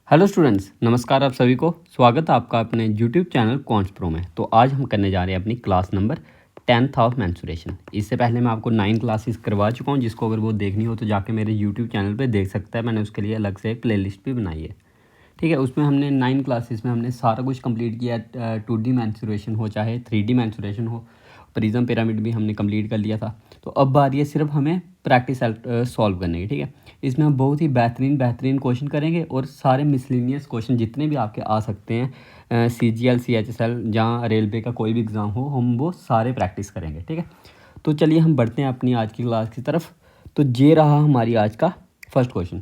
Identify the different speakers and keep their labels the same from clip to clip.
Speaker 1: Hello students, नमस्कार। आप सभी को स्वागत है आपका अपने यूट्यूब चैनल कॉन्स प्रो में। तो आज हम करने जा रहे हैं अपनी class number 10th of mensuration. इससे पहले मैं आपको 9 क्लासेस करवा चुका हूं, जिसको अगर वो देखनी हो तो जाके मेरे यूट्यूब चैनल पे देख सकता है। मैंने उसके लिए अलग से एक प्लेलिस्ट भी बनाई है, ठीक है। उसमें हमने 9 क्लासेस में हमने सारा कुछ कंप्लीट किया। 2D मेंसुरेशन हो चाहे 3D मेंसुरेशन हो, प्रिज्म पिरामिड भी हमने कंप्लीट कर लिया था। तो अब बारी है सिर्फ हमें प्रैक्टिस सॉल्व करने की, ठीक है। इसमें हम बहुत ही बेहतरीन क्वेश्चन करेंगे और सारे मिसलिनियस क्वेश्चन जितने भी आपके आ सकते हैं, CGL CHSL जहाँ रेलवे का कोई भी एग्ज़ाम हो, हम वो सारे प्रैक्टिस करेंगे, ठीक है। तो चलिए हम बढ़ते हैं अपनी आज की क्लास की तरफ। तो ये रहा हमारी आज का फर्स्ट क्वेश्चन।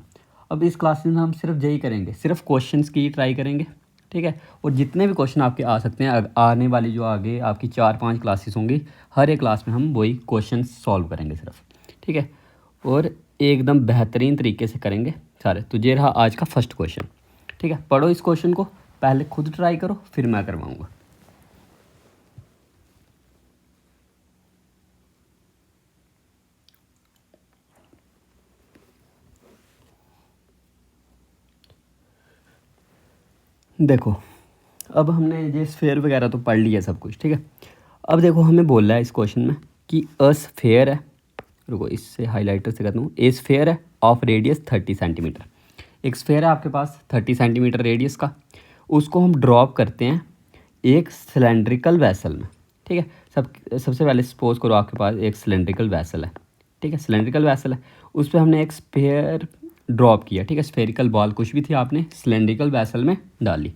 Speaker 1: अब इस क्लास में हम सिर्फ यही करेंगे, सिर्फ क्वेश्चंस की ट्राई करेंगे, ठीक है। और जितने भी क्वेश्चन आपके आ सकते हैं, आने वाली जो आगे आपकी 4-5 क्लासेस होंगी, हर एक क्लास में हम वही क्वेश्चन सॉल्व करेंगे सिर्फ, ठीक है। और एकदम बेहतरीन तरीके से करेंगे सारे। तो ये रहा आज का फर्स्ट क्वेश्चन, ठीक है। पढ़ो इस क्वेश्चन को, पहले खुद ट्राई करो फिर मैं करवाऊँगा। देखो, अब हमने ये स्फेयर वगैरह तो पढ़ लिया सब कुछ, ठीक है। अब देखो हमें बोल रहा है इस क्वेश्चन में कि अ स्फेयर है, रुको इससे हाईलाइटर से कहता हूँ, ए स्फेयर है ऑफ रेडियस 30 सेंटीमीटर। एक स्फेयर है आपके पास 30 सेंटीमीटर रेडियस का, उसको हम ड्रॉप करते हैं एक सिलेंड्रिकल वैसल में, ठीक है। सबसे पहले सपोज करो आपके पास एक सिलेंड्रिकल वैसल है, ठीक है। सिलेंड्रिकल वैसल है, उस पर हमने एक स्फेयर ड्रॉप किया, ठीक है। स्फेरिकल बॉल कुछ भी थी, आपने सिलेंड्रिकल वैसल में डाली,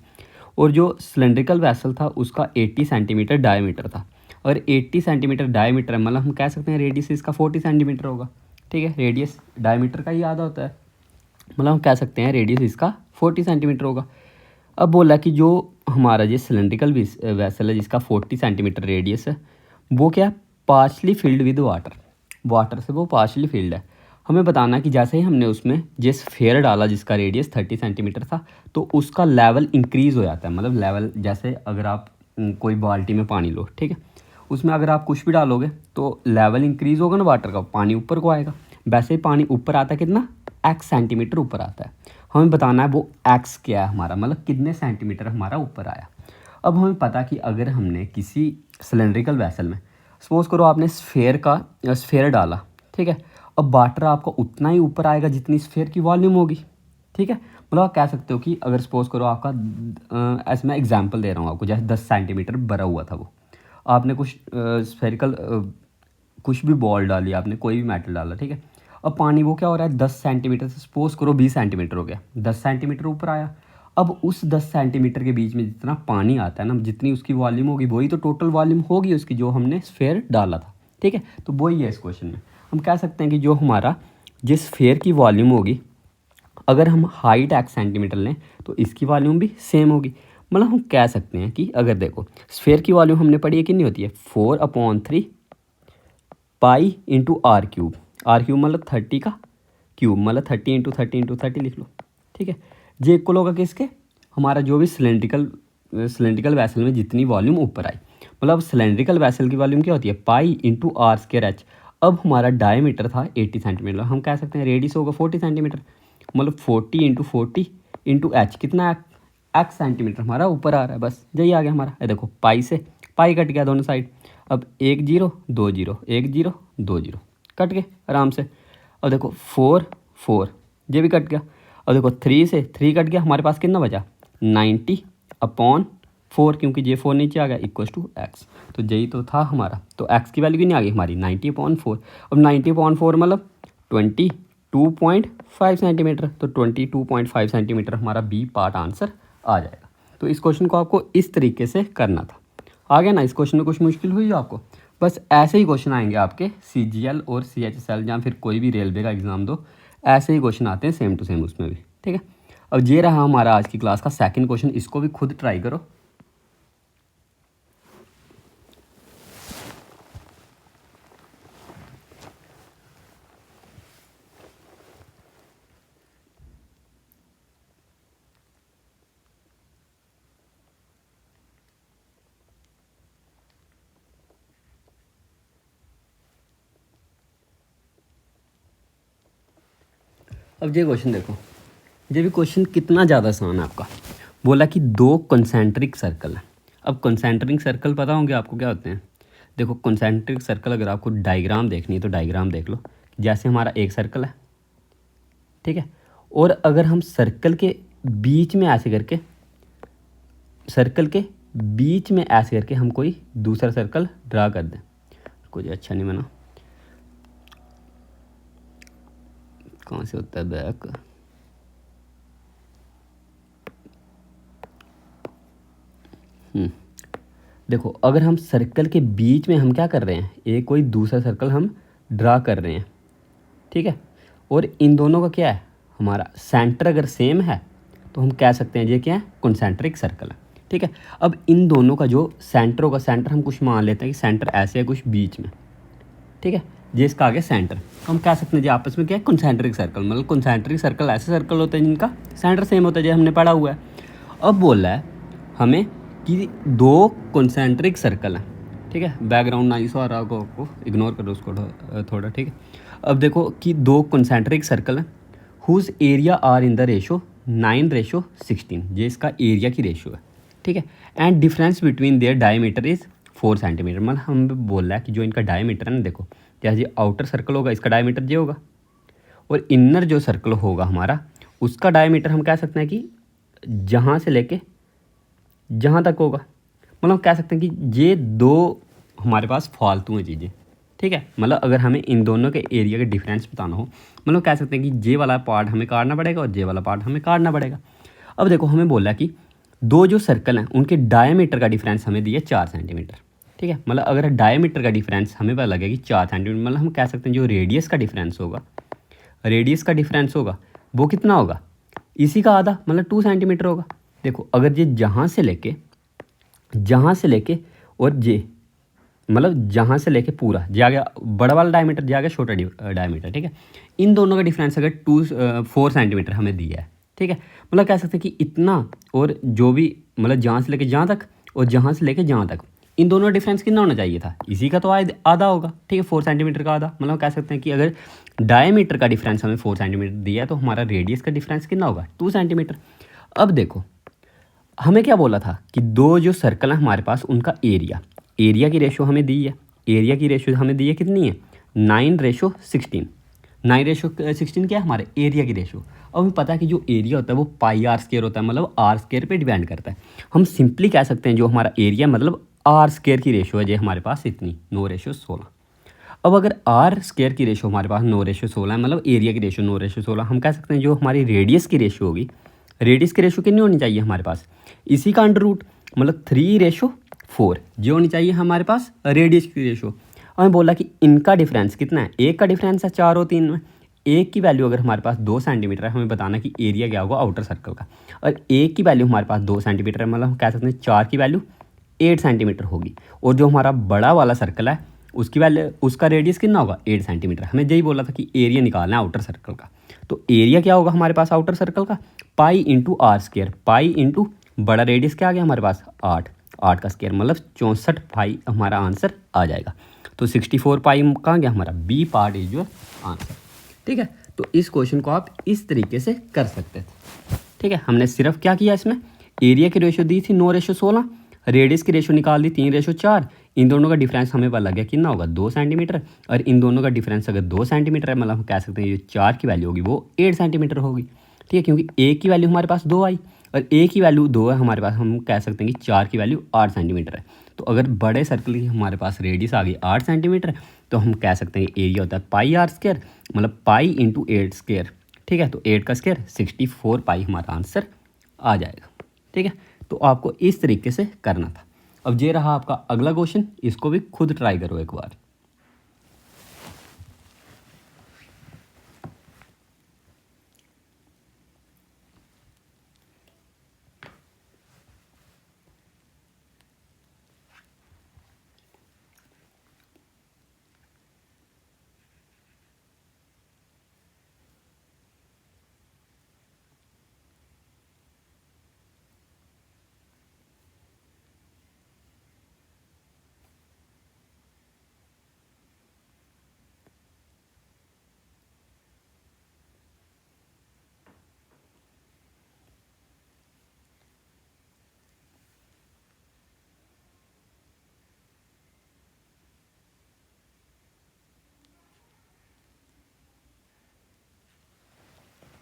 Speaker 1: और जो सिलेंड्रिकल वैसल था उसका 80 सेंटीमीटर डायमीटर था। और 80 सेंटीमीटर डायमीटर मतलब हम कह सकते हैं रेडियस इसका 40 सेंटीमीटर होगा, ठीक है। रेडियस डायमीटर का ही आधा होता है, मतलब हम कह सकते हैं रेडियस इसका 40 सेंटीमीटर होगा। अब बोला कि जो हमारा ये सिलेंड्रिकल वैसल है जिसका 40 सेंटीमीटर रेडियस है, वो क्या partially filled with water, water से वो पार्शली फिल्ड है। हमें बताना कि जैसे ही हमने उसमें जिस फेयर डाला जिसका रेडियस 30 सेंटीमीटर था, तो उसका लेवल इंक्रीज़ हो जाता है। मतलब लेवल जैसे अगर आप कोई बाल्टी में पानी लो, ठीक है, उसमें अगर आप कुछ भी डालोगे तो लेवल इंक्रीज़ होगा ना वाटर का, पानी ऊपर को आएगा। वैसे ही पानी ऊपर आता है कितना, x सेंटीमीटर ऊपर आता है। हमें बताना है वो x क्या है हमारा, मतलब कितने सेंटीमीटर हमारा ऊपर आया। अब हमें पता कि अगर हमने किसी सिलेंड्रिकल वैसल में सपोज करो आपने स्फेयर डाला, ठीक है, अब वाटर आपका उतना ही ऊपर आएगा जितनी स्फेयर की वॉल्यूम होगी, ठीक है। मतलब आप कह सकते हो कि अगर सपोज करो आपका ऐसे मैं एग्जांपल दे रहा हूँ आपको, जैसे 10 सेंटीमीटर भरा हुआ था वो, आपने कुछ स्फेरिकल कुछ भी बॉल डाली, आपने कोई भी मेटल डाला, ठीक है। अब पानी वो क्या हो रहा है 10 सेंटीमीटर से सपोज करो 20 सेंटीमीटर हो गया, 10 सेंटीमीटर ऊपर आया। अब उस 10 सेंटीमीटर के बीच में जितना पानी आता है ना, जितनी उसकी वॉल्यूम होगी वही तो टोटल वॉल्यूम होगी उसकी जो हमने स्फेयर डाला था, ठीक है। तो वही है इस क्वेश्चन में। हम कह सकते हैं कि जो हमारा जिस स्फेयर की वॉल्यूम होगी, अगर हम हाइट x सेंटीमीटर लें तो इसकी वॉल्यूम भी सेम होगी। मतलब हम कह सकते हैं कि अगर देखो स्फेयर की वॉल्यूम हमने पढ़ी है कितनी होती है, 4/3 pi into R cube. R cube मतलब 30 का क्यूब, मतलब 30 × 30 × 30 लिख लो, ठीक है। जे इक्वल होगा किसके, हमारा जो भी सिलेंड्रिकल वैसल में जितनी वॉल्यूम ऊपर आई। मतलब सिलेंड्रिकल वैसल की वॉल्यूम क्या होती है, pi into R square H. अब हमारा डायमीटर था 80 सेंटीमीटर, हम कह सकते हैं रेडियस होगा 40 सेंटीमीटर, मतलब 40 × 40 × एच कितना एक्स सेंटीमीटर हमारा ऊपर आ रहा है। बस यही आ गया हमारा। ये देखो पाई से पाई कट गया दोनों साइड। अब 1 0 2 0 1 0 2 0 कट गए आराम से। अब देखो 4 4 ये भी कट गया। अब देखो 3 से 3 कट गया, हमारे पास कितना बचा 90/4, क्योंकि ये 4 नीचे आ गया इक्वल टू एक्स। तो यही तो था हमारा। तो एक्स की वैल्यू कितनी आ गई हमारी 90/4। अब 90/4 मतलब 22.5 सेंटीमीटर। तो 22.5 सेंटीमीटर हमारा बी पार्ट आंसर आ जाएगा। तो इस क्वेश्चन को आपको इस तरीके से करना था। आ गया ना। इस क्वेश्चन में कुछ मुश्किल हुई आपको? बस ऐसे ही क्वेश्चन आएंगे आपके CGL और CHSL या फिर कोई भी रेलवे का एग्ज़ाम दो, ऐसे ही क्वेश्चन आते हैं सेम टू सेम उसमें भी, ठीक है। अब ये रहा हमारा आज की क्लास का सेकंड क्वेश्चन, इसको भी खुद ट्राई करो। अब ये क्वेश्चन देखो, ये भी क्वेश्चन कितना ज़्यादा आसान है आपका। बोला कि दो कंसेंट्रिक सर्कल है। अब कंसेंट्रिक सर्कल पता होंगे आपको क्या होते हैं। देखो कंसेंट्रिक सर्कल अगर आपको डायग्राम देखनी है तो डायग्राम देख लो। जैसे हमारा एक सर्कल है, ठीक है, और अगर हम सर्कल के बीच में ऐसे करके, सर्कल के बीच में ऐसे करके हम कोई दूसरा सर्कल ड्रा कर दें, कुछ अच्छा नहीं बना, कहाँ से होता है बैक, देखो अगर हम सर्कल के बीच में हम क्या कर रहे हैं, एक कोई दूसरा सर्कल हम ड्रा कर रहे हैं, ठीक है, और इन दोनों का क्या है, हमारा सेंटर अगर सेम है तो हम कह सकते हैं ये क्या है, कंसेंट्रिक सर्कल है, ठीक है। अब इन दोनों का जो सेंटर होगा, सेंटर हम कुछ मान लेते हैं कि सेंटर ऐसे है कुछ बीच में, ठीक है, ये इसका आगे सेंटर, तो हम कह सकते हैं जी आपस में क्या है, कंसेंट्रिक सर्कल। मतलब कंसेंट्रिक सर्कल ऐसे सर्कल होते हैं जिनका सेंटर सेम होता है, जो हमने पढ़ा हुआ है। अब बोल रहा है हमें कि दो कंसेंट्रिक सर्कल हैं, ठीक है, बैकग्राउंड नाइस आ रहा होगा आपको, इग्नोर करो उसको थोड़ा, ठीक है। अब देखो कि दो कंसेंट्रिक सर्कल हैं whose area are in the ratio 9:16, ये इसका एरिया की रेशो है, ठीक है, and difference between their diameter is 4 centimetre. मतलब हम बोल रहा है कि जो इनका डायमीटर है ना, देखो जैसे आउटर सर्कल होगा इसका डायमीटर ये होगा, और इनर जो सर्कल होगा हमारा उसका डायमीटर हम कह सकते हैं कि जहाँ से लेके जहाँ तक होगा। मतलब कह सकते हैं कि ये दो हमारे पास फालतू हैं चीज़ें, ठीक है। मतलब अगर हमें इन दोनों के एरिया के डिफरेंस बताना हो, मतलब कह सकते हैं कि जे वाला पार्ट हमें काटना पड़ेगा और जे वाला पार्ट हमें काटना पड़ेगा। अब देखो हमें बोला कि दो जो सर्कल हैं उनके डायमीटर का डिफरेंस हमें दिया 4 सेंटीमीटर, ठीक है। मतलब अगर डायमीटर का डिफरेंस हमें पता लगे कि 4 सेंटीमीटर, मतलब हम कह सकते हैं जो रेडियस का डिफरेंस होगा, रेडियस का डिफरेंस होगा वो कितना होगा, इसी का आधा, मतलब 2 सेंटीमीटर होगा। देखो अगर ये जहाँ से लेके और जे, मतलब जहाँ से लेके पूरा जे आ गया बड़ा वाला डायमीटर, जे आ गया छोटा डायमीटर, ठीक है, इन दोनों का डिफरेंस अगर 4 सेंटीमीटर हमें दिया है, ठीक है। मतलब कह सकते हैं कि इतना और जो भी, मतलब जहाँ से लेके जहाँ तक और जहाँ से लेके जहाँ तक, इन दोनों का डिफरेंस कितना होना चाहिए था, इसी का तो आधा होगा, ठीक है, 4 सेंटीमीटर का आधा। मतलब कह सकते हैं कि अगर डायमीटर का डिफरेंस हमें 4 सेंटीमीटर दिया है तो हमारा रेडियस का डिफरेंस कितना होगा, 2 सेंटीमीटर। अब देखो हमें क्या बोला था कि दो जो सर्कल है हमारे पास उनका एरिया की रेशो हमें दी है, एरिया की रेशो हमें दी है कितनी है, 9:16। 9:16 क्या है, हमारे एरिया की रेशो। अब हमें पता है कि जो एरिया होता है वो पाई आर स्क्वायर होता है, मतलब आर स्क्वायर पे डिपेंड करता है। हम सिंपली कह सकते हैं जो हमारा एरिया मतलब आर स्क्वायर की रेशो है जो हमारे पास इतनी 9:16। अब अगर आर स्क्वायर की रेशो हमारे पास 9:16 है, मतलब एरिया की रेशो 9:16, हम कह सकते हैं जो हमारी रेडियस की रेशो होगी, रेडियस की रेशो कितनी होनी चाहिए हमारे पास, इसी का अंडर रूट, मतलब 3:4 जो होनी चाहिए हमारे पास रेडियस की रेशो। हमें बोला कि इनका डिफरेंस कितना है, एक का डिफरेंस है 4 और 3 में, एक की वैल्यू अगर हमारे पास 2 सेंटीमीटर है, हमें बताना कि एरिया क्या होगा आउटर सर्कल का, और एक की वैल्यू हमारे पास 2 सेंटीमीटर है, मतलब हम कह सकते हैं 4 की वैल्यू 8 सेंटीमीटर होगी, और जो हमारा बड़ा वाला सर्कल है उसकी वैल्यू, उसका रेडियस कितना होगा 8 सेंटीमीटर। हमें यही बोला था कि एरिया निकालना है आउटर सर्कल का, तो एरिया क्या होगा हमारे पास आउटर सर्कल का, pi into R square, pi into बड़ा रेडियस क्या आ गया हमारे पास 8, 8 का स्क्वायर मतलब 64 पाई हमारा आंसर आ जाएगा। तो 64 पाई कहाँ गया हमारा, B part is your answer, ठीक है। तो इस क्वेश्चन को आप इस तरीके से कर सकते थे, ठीक है। हमने सिर्फ क्या किया, इसमें एरिया की रेशो दी थी 9:16, रेडियस की रेशो निकाल दी 3:4, इन दोनों का डिफरेंस हमें पता लग गया कितना होगा 2 सेंटीमीटर, और इन दोनों का डिफरेंस अगर 2 सेंटीमीटर है, मतलब हम कह सकते हैं ये 4 की वैल्यू होगी वो 8 सेंटीमीटर होगी, ठीक है, क्योंकि एक की वैल्यू हमारे पास 2 आई और एक की वैल्यू 2 है हमारे पास, हम कह सकते हैं कि 4 की वैल्यू 8 सेंटीमीटर है। तो अगर बड़े सर्कल की हमारे पास रेडियस आ गई 8 सेंटीमीटर, तो हम कह सकते हैं एरिया होता है पाई आर स्क्वायर, मतलब पाई इंटू 8 स्क्वायर, ठीक है, तो 8 का स्क्वायर 64 पाई हमारा आंसर आ जाएगा, ठीक है। तो आपको इस तरीके से करना था। अब ये रहा आपका अगला क्वेश्चन, इसको भी खुद ट्राई करो एक बार।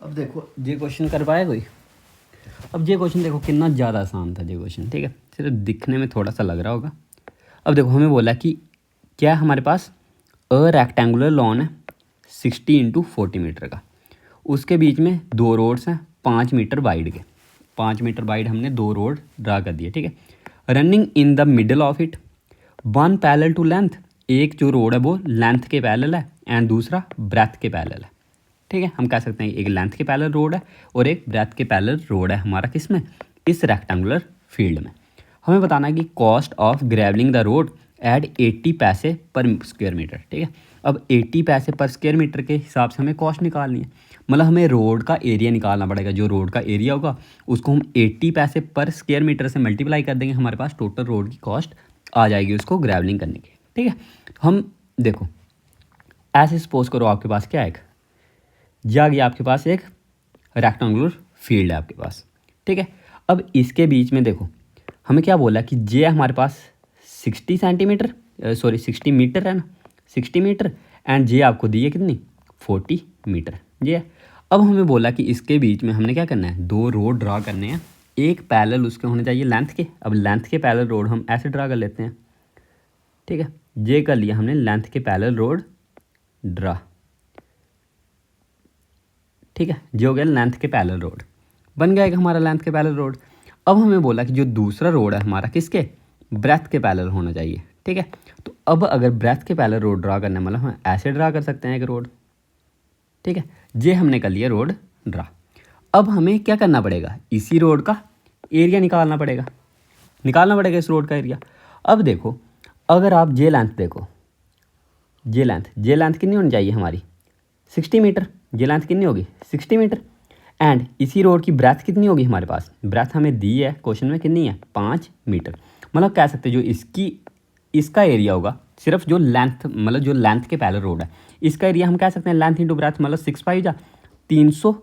Speaker 1: अब देखो ये क्वेश्चन कर पाया कोई? अब ये क्वेश्चन देखो कितना ज़्यादा आसान था ये क्वेश्चन, ठीक है, सिर्फ दिखने में थोड़ा सा लग रहा होगा। अब देखो हमें बोला कि क्या हमारे पास रेक्टेंगुलर लॉन है 60x40 मीटर का, उसके बीच में दो रोड्स हैं 5 मीटर वाइड के, 5 मीटर वाइड हमने दो रोड ड्रा कर दिए, ठीक है। Running in the middle of it one parallel to length, एक जो रोड है वो लेंथ के पैरेलल है एंड दूसरा ब्रेथ के पैरेलल है, ठीक है। हम कह सकते हैं एक लेंथ के पैरेलल रोड है और एक ब्रेथ के पैरेलल रोड है हमारा किसमें, इस रेक्टेंगुलर फील्ड में। हमें बताना है कि cost of graveling the road at 80 पैसे पर स्क्वायर मीटर, ठीक है। अब 80 पैसे पर स्क्वायर मीटर के हिसाब से हमें कॉस्ट निकालनी है, मतलब हमें रोड का एरिया निकालना पड़ेगा। जो रोड का एरिया होगा उसको हम 80 पैसे पर स्क्वायर मीटर से मल्टीप्लाई कर देंगे, हमारे पास टोटल रोड की कॉस्ट आ जाएगी उसको ग्रेवलिंग करने की, ठीक है। हम देखो ऐसे सपोज करो आपके पास क्या है, जा गया आपके पास एक रेक्टेंगुलर फील्ड है आपके पास, ठीक है। अब इसके बीच में देखो हमें क्या बोला कि जे हमारे पास 60 मीटर है ना, 60 मीटर, एंड जे आपको दी है कितनी 40 मीटर ये है। अब हमें बोला कि इसके बीच में हमने क्या करना है, दो रोड ड्रा करने हैं, एक पैरेलल उसके होने चाहिए लेंथ के। अब लेंथ के पैरेलल रोड हम ऐसे ड्रा कर लेते हैं, ठीक है। जे कर लिया हमने लेंथ के पैरेलल रोड ड्रा, ठीक है। जो हो गया लेंथ के पैरेलल रोड, बन गया हमारा लेंथ के पैरेलल रोड। अब हमें बोला कि जो दूसरा रोड है हमारा किसके, ब्रेथ के पैरेलल होना चाहिए, ठीक है। तो अब अगर ब्रेथ के पैरेलल रोड ड्रा करना मतलब हम ऐसे ड्रा कर सकते हैं एक रोड, ठीक है। ये हमने कर लिया रोड ड्रा। अब हमें क्या करना पड़ेगा, इसी रोड का एरिया निकालना पड़ेगा इस रोड का एरिया। अब देखो अगर आप जे लेंथ देखो, जे लेंथ कितनी होनी चाहिए हमारी 60 मीटर, जे लेंथ कितनी होगी 60 मीटर, एंड इसी रोड की ब्रेथ कितनी होगी हमारे पास, ब्रेथ हमें दी है क्वेश्चन में कितनी है 5 मीटर। मतलब कह सकते हैं जो इसका एरिया होगा, सिर्फ जो लेंथ मतलब जो लेंथ के पैरेलल रोड है इसका एरिया हम कह सकते हैं लेंथ इंटू ब्रेथ, मतलब 6 जा 300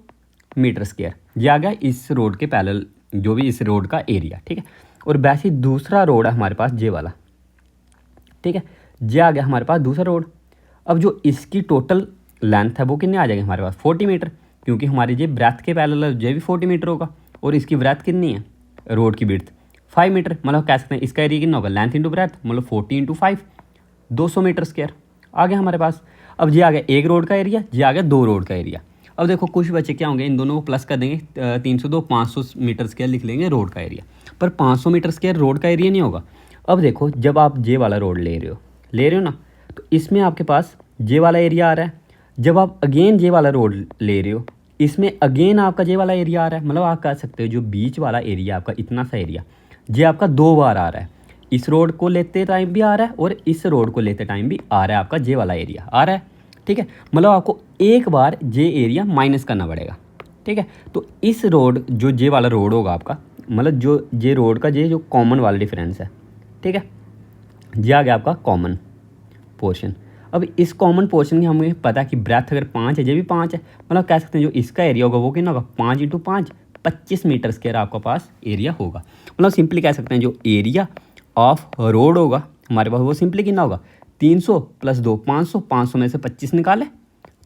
Speaker 1: मीटर स्क्वायर, ये आ गया इस रोड के पैरेलल जो भी इस रोड का एरिया, ठीक है। और वैसे ही दूसरा रोड है हमारे पास जे वाला, ठीक है, जे आ गया हमारे पास दूसरा रोड। अब जो इसकी टोटल लेंथ है वो कितनी आ जाएगी हमारे पास 40 मीटर, क्योंकि हमारी जे ब्रेथ के पैरेलल जे भी 40 मीटर होगा और इसकी ब्रेथ कितनी है रोड की विड्थ 5 मीटर, मतलब कह सकते हैं इसका एरिया कितना होगा लेंथ इंटू ब्रेथ, मतलब 40 इंटू 5 200 मीटर स्क्वायर आ गया हमारे पास। अब ये आ गया एक रोड का एरिया, ये आ गया दो रोड का एरिया। अब देखो कुछ बच्चे क्या होंगे, इन दोनों को प्लस कर देंगे, 302 500 मीटर स्क्वायर लिख लेंगे रोड का एरिया, पर 500 मीटर स्क्वायर रोड का एरिया नहीं होगा। अब देखो जब आप जे वाला रोड ले रहे हो ना, तो इसमें आपके पास जे वाला एरिया आ रहा है। जब आप अगेन जे वाला रोड ले रहे हो, इसमें अगेन आपका जे वाला एरिया आ रहा है। मतलब आप कह सकते हो जो बीच वाला एरिया आपका इतना सा एरिया, जे आपका दो बार आ रहा है, इस रोड को लेते टाइम भी आ रहा है और इस रोड को लेते टाइम भी आ रहा है, आपका जे वाला एरिया आ रहा है, ठीक है। मतलब आपको एक बार जे एरिया माइनस करना पड़ेगा, ठीक है। तो इस रोड जो जे वाला रोड होगा आपका, मतलब जो जे रोड का जे जो कॉमन वाला डिफरेंस है, ठीक है, ये आ गया आपका कॉमन पोर्शन। अब इस कॉमन पोर्शन की हमें पता है कि ब्रेथ अगर 5 है, जे भी 5 है, मतलब कह सकते हैं जो इसका एरिया होगा वो कितना होगा 5 इंटू 5 25 मीटर स्क्वायर आपका पास एरिया होगा। मतलब सिंपली कह सकते हैं जो एरिया ऑफ रोड होगा हमारे पास वो सिंपली कितना होगा 300 प्लस 2 500, 500 में से 25 निकाले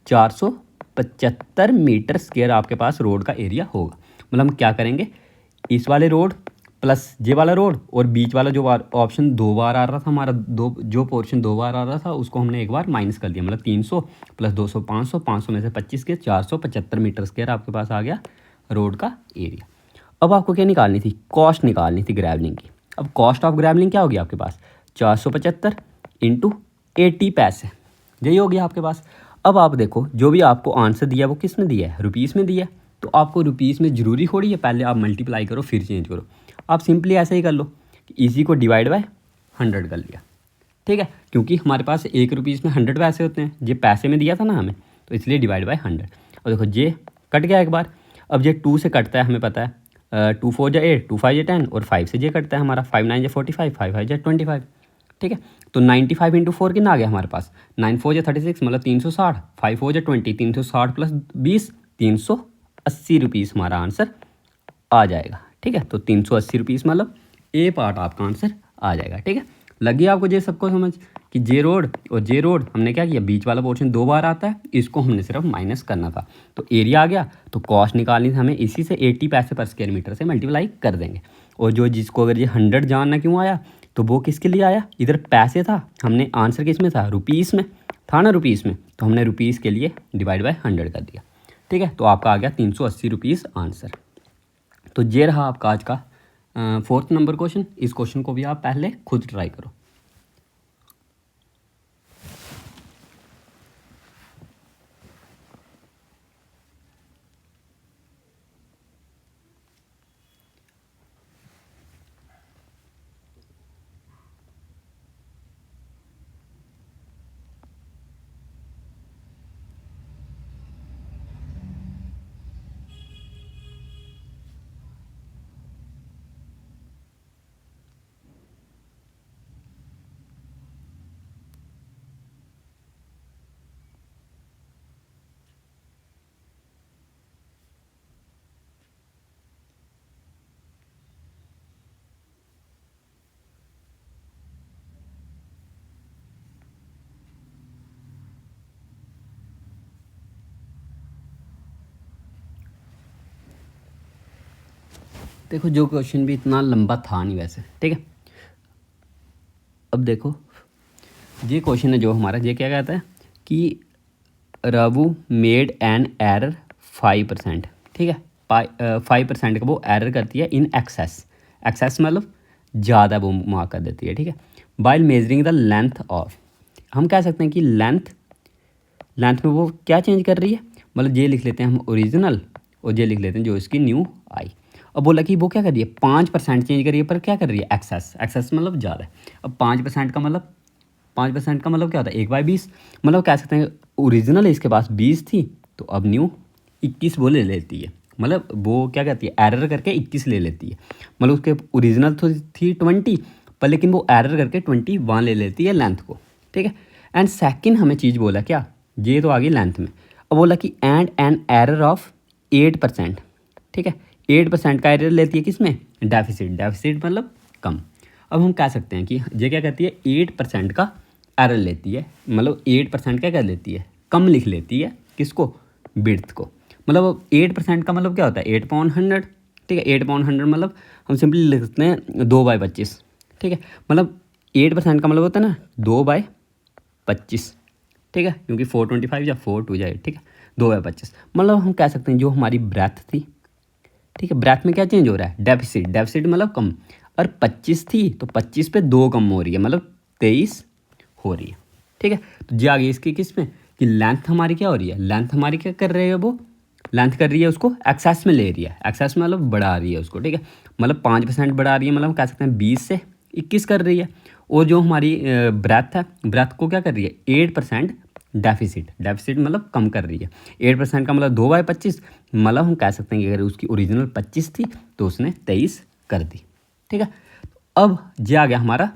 Speaker 1: 475 मीटर स्क्वायर आपके पास रोड का एरिया होगा। मतलब हम क्या करेंगे, इस वाले रोड प्लस जे वाला रोड और बीच वाला जो ऑप्शन दो बार आ रहा था हमारा, जो पोर्शन दो बार आ रहा था उसको हमने एक बार माइनस कर दिया, मतलब 300 प्लस 200 500, 500 में से 25 के 475 मीटर स्क्वायर आपके पास आ गया रोड का एरिया। अब आपको क्या निकालनी थी, कॉस्ट निकालनी थी ग्रेवलिंग की। अब कॉस्ट ऑफ ग्रेवलिंग क्या होगी आपके पास 475 इंटू 80 पैसे, यही हो गया आपके पास। अब आप देखो जो भी आपको आंसर दिया है वो किस में दिया है, रुपीज़ में दिया है। तो आपको रुपीज़ में ज़रूरी थोड़ी है पहले आप मल्टीप्लाई करो फिर चेंज करो, आप सिंपली ऐसे ही कर लो कि इसी को डिवाइड बाय 100 कर लिया, ठीक है, क्योंकि हमारे पास 1 रुपीज़ में 100 पैसे होते हैं, ये पैसे में दिया था ना हमें, तो इसलिए डिवाइड बाय 100। और देखो ये कट गया एक बार। अब ये 2 से कटता है हमें पता है, 2 4 जा 8, 2 5 जा 10 और 5 से ये कटता है हमारा, 5 9 जा 45, 5 5 जा 25, ठीक है। तो 95 इंटू 4 कितना आ गया हमारे पास 9 4 जा 36, मतलब 360, 5 4 जा 20, 360 प्लस 20 380 रुपीज़ हमारा आंसर आ जाएगा, ठीक है। तो 380 रुपीज़ मतलब ए पार्ट आपका आंसर आ जाएगा, ठीक है। लगी आपको ये सबको समझ। कि जे रोड और जे रोड हमने क्या किया, बीच वाला पोर्शन 2 बार आता है, इसको हमने सिर्फ माइनस करना था। तो एरिया आ गया, तो कॉस्ट निकालनी थी हमें, इसी से 80 पैसे पर स्क्वायर मीटर से मल्टीप्लाई कर देंगे। और जो जिसको अगर ये 100 जानना क्यों आया, तो वो किसके लिए आया, इधर पैसे था, हमने आंसर किस में था, रुपीज़ में था ना, रुपीज़ में, तो हमने रुपीज़ के लिए डिवाइड बाय 100 कर दिया। ठीक है, तो आपका आ गया 380 रुपीज़ आंसर। तो ये रहा आपका आज का 4th नंबर क्वेश्चन। इस क्वेश्चन को भी आप पहले खुद ट्राई करो। देखो जो क्वेश्चन भी इतना लंबा था नहीं वैसे, ठीक है। अब देखो ये क्वेश्चन है जो हमारा, ये क्या कहता है कि रावू मेड एन एरर 5%, ठीक है। 5% का वो एरर करती है इन एक्सेस, एक्सेस मतलब ज़्यादा वो मार्क कर देती है, ठीक है। Bile measuring the length of, हम कह सकते हैं कि लेंथ में वो क्या चेंज कर रही है, मतलब ये लिख लेते हैं हम ओरिजिनल, और ये लिख लेते हैं जो इसकी न्यू आई। अब बोला कि वो क्या कर रही है, 5% चेंज कर रही है, पर क्या कर रही है, एक्सेस, एक्सेस मतलब ज़्यादा है। अब 5% का मतलब, 5% का मतलब क्या होता है, 1/20, मतलब कह सकते हैं ओरिजिनल इसके पास 20 थी, तो अब न्यू 21 वो ले लेती है, मतलब वो क्या कहती है, एरर करके 21 ले लेती है। मतलब उसके ओरिजिनल तो थी 20, पर लेकिन वो एरर करके 21 ले लेती है लेंथ को, ठीक है। एंड सेकंड हमें चीज़ बोला क्या, ये तो आ गई लेंथ में। अब बोला कि एंड एन एरर ऑफ 8%, ठीक है। 8% का एरर लेती है किसमें, डेफिसिट, डेफिसिट मतलब कम। अब हम कह सकते हैं कि ये क्या कहती है, 8% का एरर लेती है, मतलब 8% क्या कर लेती है, कम लिख लेती है किसको, बिड्थ को। मतलब 8% का मतलब क्या होता है, 8/100, ठीक है। 8/100 मतलब हम सिंपली लिख सकते हैं 2/25, ठीक है। मतलब 8% का मतलब होता है ना 2/25, ठीक है, क्योंकि 425 या 4 जाए, ठीक है, 2/25। मतलब हम कह सकते हैं जो हमारी ब्रेथ थी, ठीक है, ब्रेथ में क्या चेंज हो रहा है, डेफिसिट, डेफिसिट मतलब कम, और 25 थी तो 25 पे 2 कम हो रही है, मतलब 23 हो रही है, ठीक है। तो जी आ गई इसकी किस में, कि लेंथ हमारी क्या हो रही है, लेंथ हमारी क्या कर रही है, वो लेंथ कर रही है उसको एक्सेस में ले रही है, एक्सेस में मतलब बढ़ा रही है उसको, ठीक है। मतलब 5% बढ़ा रही है, मतलब कह सकते हैं 20 से 21 कर रही है। और जो हमारी ब्रेथ है, ब्रेथ को क्या कर रही है, 8% डेफिसिट, डेफिसिट मतलब कम कर रही है। 8% का मतलब 2/25, मतलब हम कह सकते हैं कि अगर उसकी ओरिजिनल 25 थी तो उसने 23 कर दी, ठीक है। अब ये आ गया हमारा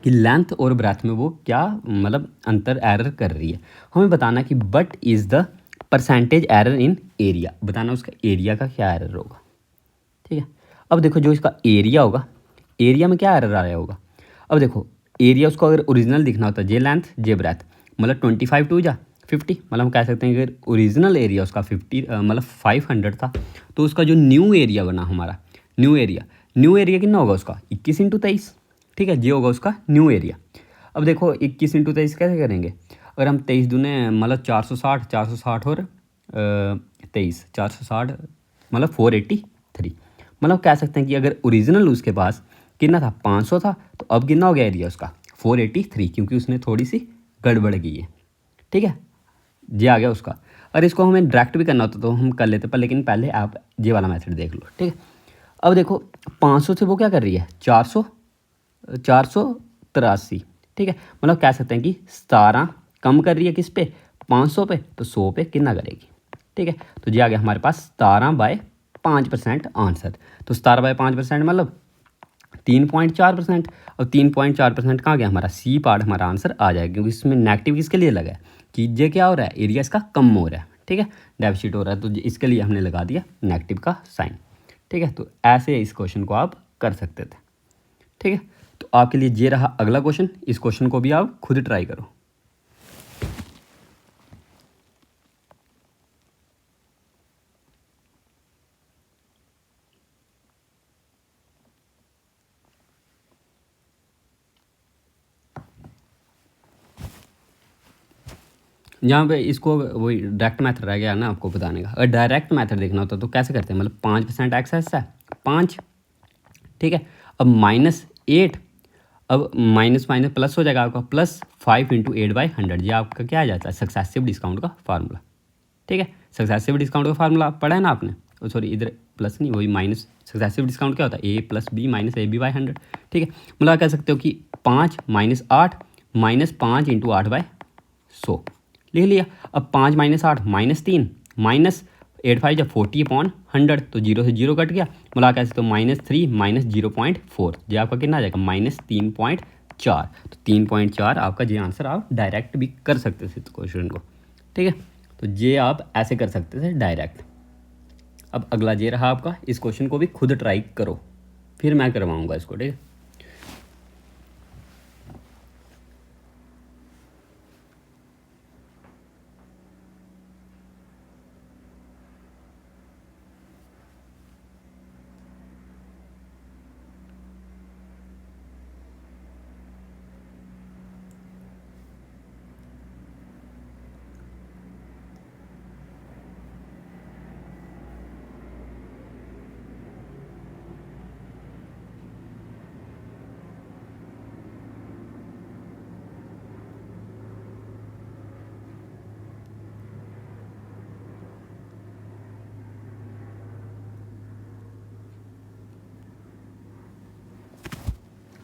Speaker 1: कि लेंथ और ब्रेथ में वो क्या मतलब अंतर एरर कर रही है। हमें बताना कि but is the percentage error in area, बताना उसका एरिया का क्या एरर होगा, ठीक है। अब देखो जो इसका एरिया होगा, एरिया में क्या एरर आ रहा होगा। अब देखो एरिया उसको अगर ओरिजिनल दिखना होता है, जे लेंथ जे ब्रेथ, मतलब 25 टू जा 50, मतलब हम कह सकते हैं कि अगर ओरिजिनल एरिया उसका 50 मतलब 500 था, तो उसका जो न्यू एरिया बना हमारा, न्यू एरिया कितना होगा उसका, 21/23, ठीक है, ये होगा उसका न्यू एरिया। अब देखो 21/23 कैसे करेंगे, अगर हम 23 दूने मतलब 460, 460 और 23, 460 मतलब 483, मतलब कह सकते हैं कि अगर ओरिजिनल उसके पास कितना था, 500 था, तो अब कितना हो गया एरिया उसका 483, क्योंकि उसने थोड़ी सी गड़बड़ की है, ठीक है। ये आ गया उसका। और इसको हमें डायरेक्ट भी करना होता तो हम कर लेते, पर लेकिन पहले आप ये वाला मेथड देख लो, ठीक है। अब देखो 500 से वो क्या कर रही है, 483, ठीक है, मतलब कह सकते हैं कि 17 कम कर रही है किस पे, 500 पे, तो 100 पे कितना करेगी, ठीक है। तो ये आ गया हमारे पास 17/5% आंसर। तो 17/5% मतलब 3.4%, और 3.4% कहाँ गया हमारा, सी पार्ट हमारा आंसर आ जाएगा, क्योंकि इसमें नेगेटिव किसके लिए लगा है, कि ये क्या हो रहा है, एरिया इसका कम हो रहा है, ठीक है, डेफिसिट हो रहा है, तो इसके लिए हमने लगा दिया नेगेटिव का साइन, ठीक है। तो ऐसे इस क्वेश्चन को आप कर सकते थे, ठीक है। तो आपके लिए ये रहा अगला क्वेश्चन। इस क्वेश्चन को भी आप खुद ट्राई करो। यहाँ पे इसको वही डायरेक्ट मेथड रह गया ना आपको बताने का। अगर डायरेक्ट मेथड देखना होता तो कैसे करते हैं, मतलब 5% एक्सेस है 5, ठीक है। अब -8, अब माइनस माइनस प्लस हो जाएगा आपका, +5 × 8/100, ये आपका क्या आ जाता है, सक्सेसिव डिस्काउंट का फार्मूला, ठीक है। सक्सेसिव डिस्काउंट का फार्मूला पढ़ा है ना आपने, सॉरी इधर प्लस नहीं, वही माइनस। सक्सेसिव डिस्काउंट क्या होता है, A + B - AB/100, ठीक है। मतलब कह सकते हो कि 5 - 8 -5 × 8/100 लिख लिया। अब 5 - 8 -3 -8 5 40/100, तो 0 से 0 कट गया। मतलब कह सकते हो -3 -0.4, ये आपका कितना आ जाएगा, -3.4। तो 3.4 आपका ये आंसर आप डायरेक्ट भी कर सकते थे क्वेश्चन को, ठीक है। तो ये आप ऐसे कर सकते थे डायरेक्ट। अब अगला ये रहा आपका, इस क्वेश्चन को भी खुद ट्राई करो, फिर मैं करवाऊँगा इसको, ठीक है।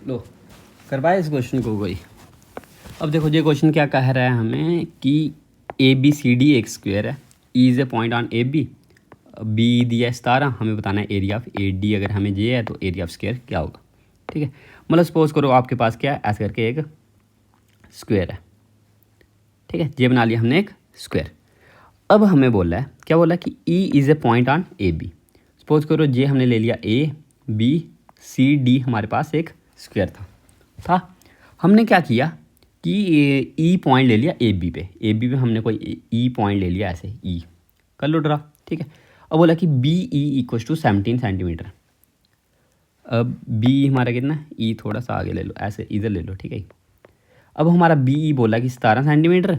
Speaker 1: लो करवाए इस क्वेश्चन को कोई। अब देखो ये क्वेश्चन क्या कह रहा है हमें कि ABCD एक स्क्वायर है, E is a point on AB, B दिया है 17, हमें बताना है एरिया ऑफ AD। अगर हमें ये है तो एरिया ऑफ स्क्वायर क्या होगा, ठीक है। मतलब सपोज करो आपके पास क्या है, ऐसे करके एक स्क्वायर है, ठीक है। ये बना लिया हमने एक स्क्वायर। अब हमें बोला है, क्या बोला कि E is a point on AB। Suppose करो ये हमने ले लिया ABCD, हमारे पास एक स्क्वायर था। हमने क्या किया कि E पॉइंट ले लिया AB पे हमने कोई E पॉइंट ले लिया, ऐसे E कर लो ड्रा, ठीक है। अब बोला कि BE = 17 सेंटीमीटर। अब B हमारा कितना, E थोड़ा सा आगे ले लो, ऐसे इधर ले लो, ठीक है। अब हमारा BE बोला कि 17 सेंटीमीटर,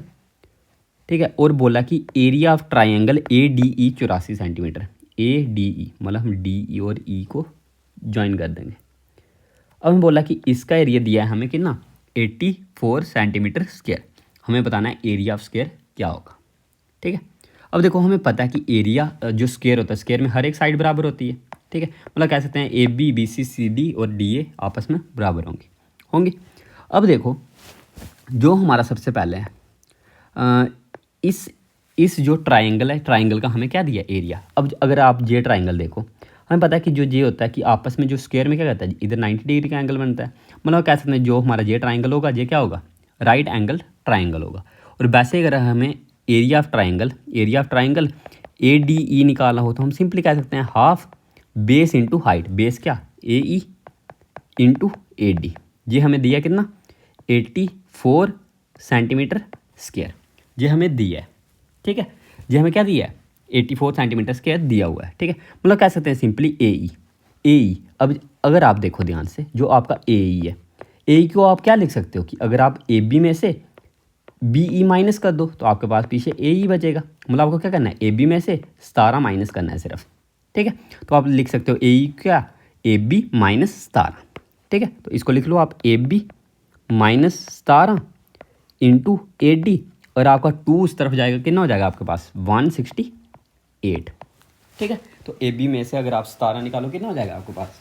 Speaker 1: ठीक है। और बोला कि area of triangle ADE 84 centimetre. ADE मतलब हम DE और E को ज्वाइन कर देंगे। अब हम बोला कि इसका एरिया दिया है हमें कितना, 84 सेंटीमीटर स्क्वायर। हमें बताना है एरिया ऑफ स्क्वायर क्या होगा, ठीक है। अब देखो हमें पता है कि एरिया जो स्क्वायर होता है, स्क्वायर में हर एक साइड बराबर होती है, ठीक है। मतलब कह सकते हैं AB BC CD और DA आपस में बराबर होंगे। अब देखो जो हमारा सबसे पहले है, इस जो ट्राइंगल है, ट्राइंगल का हमें क्या दिया, एरिया। अब अगर आप ये ट्राइंगल देखो, हमें पता है कि जो ये होता है कि आपस में जो स्क्वायर में क्या करता है, इधर 90 डिग्री का एंगल बनता है। मतलब कह सकते हैं जो हमारा ये ट्राइंगल होगा, ये क्या होगा, राइट एंगल ट्राइंगल होगा। और वैसे अगर हमें एरिया ऑफ ट्राइंगल ADE निकालना हो तो हम सिंपली कह सकते हैं half base into height. Base क्या, AE इंटू AD। ये हमें दिया कितना, 84 सेंटीमीटर स्क्वायर, ये हमें दिया है, ठीक है। ये हमें क्या दिया है, 84 सेंटीमीटर स्क्वायर दिया हुआ है, ठीक है। मतलब कह सकते हैं सिंपली AE। अब अगर आप देखो ध्यान से, जो आपका AE है, AE को आप क्या लिख सकते हो कि अगर आप AB में से BE माइनस कर दो तो आपके पास पीछे AE बचेगा। मतलब आपको क्या करना है, AB में से 17 माइनस करना है सिर्फ, ठीक है। तो आप लिख सकते हो AE क्या, AB - 17, ठीक है। तो इसको लिख लो आप, AB - 17 इंटू AD, और आपका 2 उस तरफ जाएगा, कितना हो जाएगा आपके पास, 168, ठीक है। तो AB में से अगर आप 17 निकालो कितना हो जाएगा आपके पास,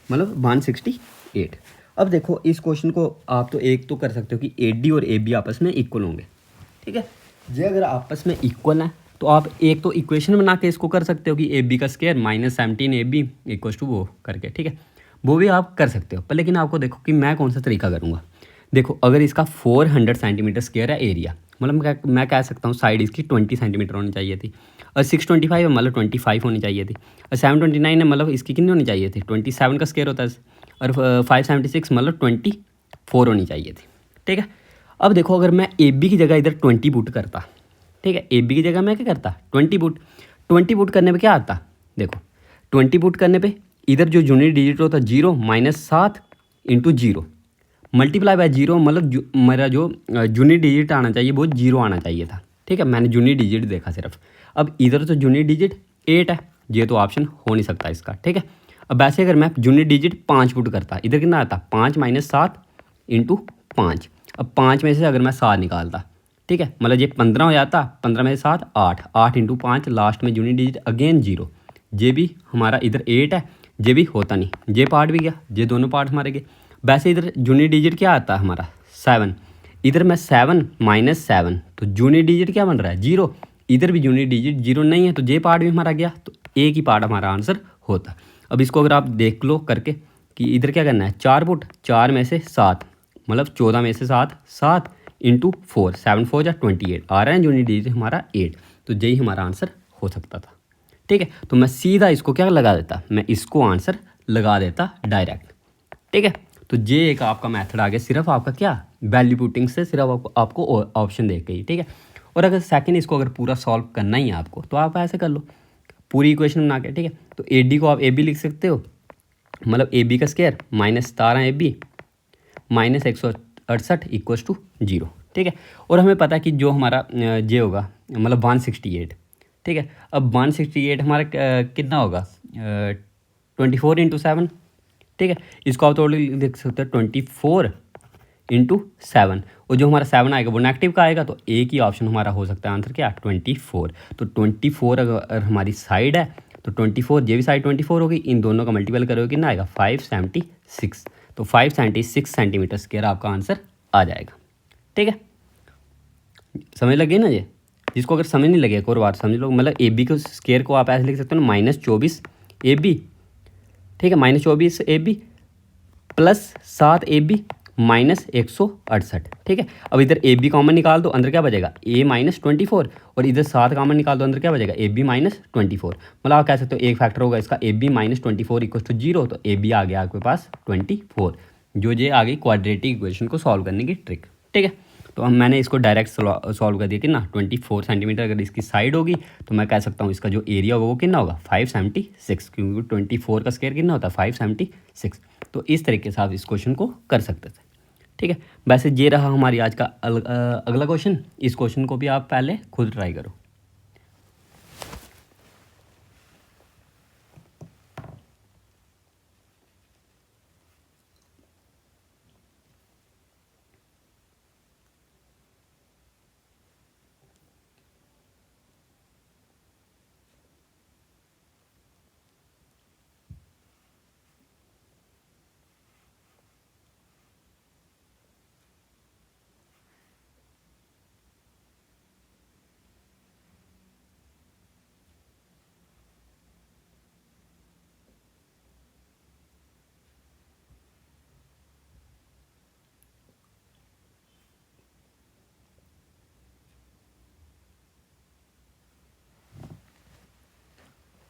Speaker 1: मतलब 168। अब देखो इस क्वेश्चन को आप तो एक तो कर सकते हो कि AD और AB आपस में इक्वल होंगे, ठीक है। ये अगर आपस में इक्वल है तो आप एक तो इक्वेशन बना के इसको कर सकते हो कि AB का स्क्वायर -17 AB = वो करके, ठीक है। वो भी आप कर सकते हो, पर लेकिन आपको देखो कि मैं कौन सा तरीका करूँगा। देखो अगर इसका 400 सेंटीमीटर स्क्वायर है एरिया, मतलब मैं कह सकता हूँ साइड इसकी 20 सेंटीमीटर होनी चाहिए थी। और 625 है मतलब 25 होनी चाहिए थी। और 729 है मतलब इसकी कितनी होनी चाहिए थी, 27 का स्क्वायर होता है। और 576 मतलब 24 होनी चाहिए थी। ठीक है, अब देखो अगर मैं ए बी की जगह इधर 20 पुट करता, ठीक है, ए बी की जगह मैं क्या करता 20 पुट। 20 पुट करने पे क्या आता, देखो 20 पुट करने पे इधर जो यूनिट डिजिट होता 0 -7 इंटू 0 मल्टीप्लाई बाय 0, मतलब मेरा जो यूनिट डिजिट आना चाहिए वो 0 आना चाहिए था। ठीक है, मैंने यूनिट डिजिट देखा सिर्फ। अब इधर तो यूनिट डिजिट 8 है, ये तो ऑप्शन हो नहीं सकता इसका। ठीक है, अब वैसे अगर मैं यूनिट डिजिट 5 पुट करता, इधर कितना आता 5 -7 इंटू 5। अब 5 में से अगर मैं 7 निकालता, ठीक है, मतलब ये 15 हो जाता, 15 में से 7 8, 8 इंटू 5, लास्ट में यूनिट डिजिट अगेन 0। ये भी हमारा इधर 8 है, ये भी होता नहीं, ये पार्ट भी गया, ये दोनों पार्ट हमारे गए। वैसे इधर यूनिट डिजिट क्या आता है हमारा 7, इधर मैं 7 -7, तो यूनिट डिजिट क्या बन रहा है 0। इधर भी यूनिट डिजिट 0 नहीं है, तो ये पार्ट भी हमारा गया, तो एक ही पार्ट हमारा आंसर होता। अब इसको अगर आप देख लो करके कि इधर क्या करना है 4 पुट, 4 में से 7 मतलब 14 में से 7, 7 इंटू 4, 7 4 या 28 आ रहा है यूनिट डिजिट हमारा 8, तो यही हमारा आंसर हो सकता था। ठीक है, तो मैं सीधा इसको क्या लगा देता, मैं इसको आंसर लगा देता डायरेक्ट। ठीक है, तो ये एक आपका मेथड आ गया, सिर्फ आपका क्या वैल्यू पुटिंग से सिर्फ आपको ऑप्शन देख के ही। ठीक है, और अगर सेकंड इसको अगर पूरा सॉल्व करना ही है आपको, तो आप ऐसे कर लो पूरी इक्वेशन बना के। ठीक है, तो ए डी को आप ए बी लिख सकते हो, मतलब ए बी का square -17 A B -168 equals to 0। ठीक है, और हमें पता है कि जो हमारा ये होगा मतलब 168। ठीक है, अब 168 हमारा कितना होगा 24 इंटू 7। ठीक है, इसको आप थोड़ी देख सकते हो 24 इंटू 7, और जो हमारा 7 आएगा वो नेगेटिव का आएगा, तो एक ही ऑप्शन हमारा हो सकता है आंसर क्या 24। तो 24 अगर हमारी साइड है तो 24, ये भी साइड 24 होगी, इन दोनों का मल्टीपल करोगे कितना आएगा 576, तो 576 सेंटीमीटर स्क्वायर आपका आंसर आ जाएगा। ठीक है, समझ लगे ना ये, जिसको अगर समझ नहीं लगे एक और बार समझ लो, मतलब ए बी को स्क्वायर को आप ऐसे लिख सकते हो ना -24 ए बी। ठीक है, -24 A B plus 7 A B -168। ठीक है, अब इधर ए बी कॉमन निकाल दो, अंदर क्या बचेगा a -24, और इधर 7 कॉमन निकाल दो, अंदर क्या बचेगा ए बी -24। मतलब आप कह सकते हो एक फैक्टर होगा इसका ए बी -24 इक्वल टू 0, तो ए बी आ गया आपके पास 24, जो ये आ गई क्वाड्रेटिक इक्वेशन को सॉल्व करने की ट्रिक। ठीक है, तो हम मैंने इसको डायरेक्ट सॉल्व कर दिया कि ना 24 सेंटीमीटर अगर इसकी साइड होगी, तो मैं कह सकता हूँ इसका जो एरिया होगा वो कितना होगा 576, क्योंकि 24 का स्क्वायर कितना होता है 576। तो इस तरीके से आप इस क्वेश्चन को कर सकते थे। ठीक है, वैसे ये रहा हमारी आज का अगला क्वेश्चन। इस क्वेश्चन को भी आप पहले खुद ट्राई करो।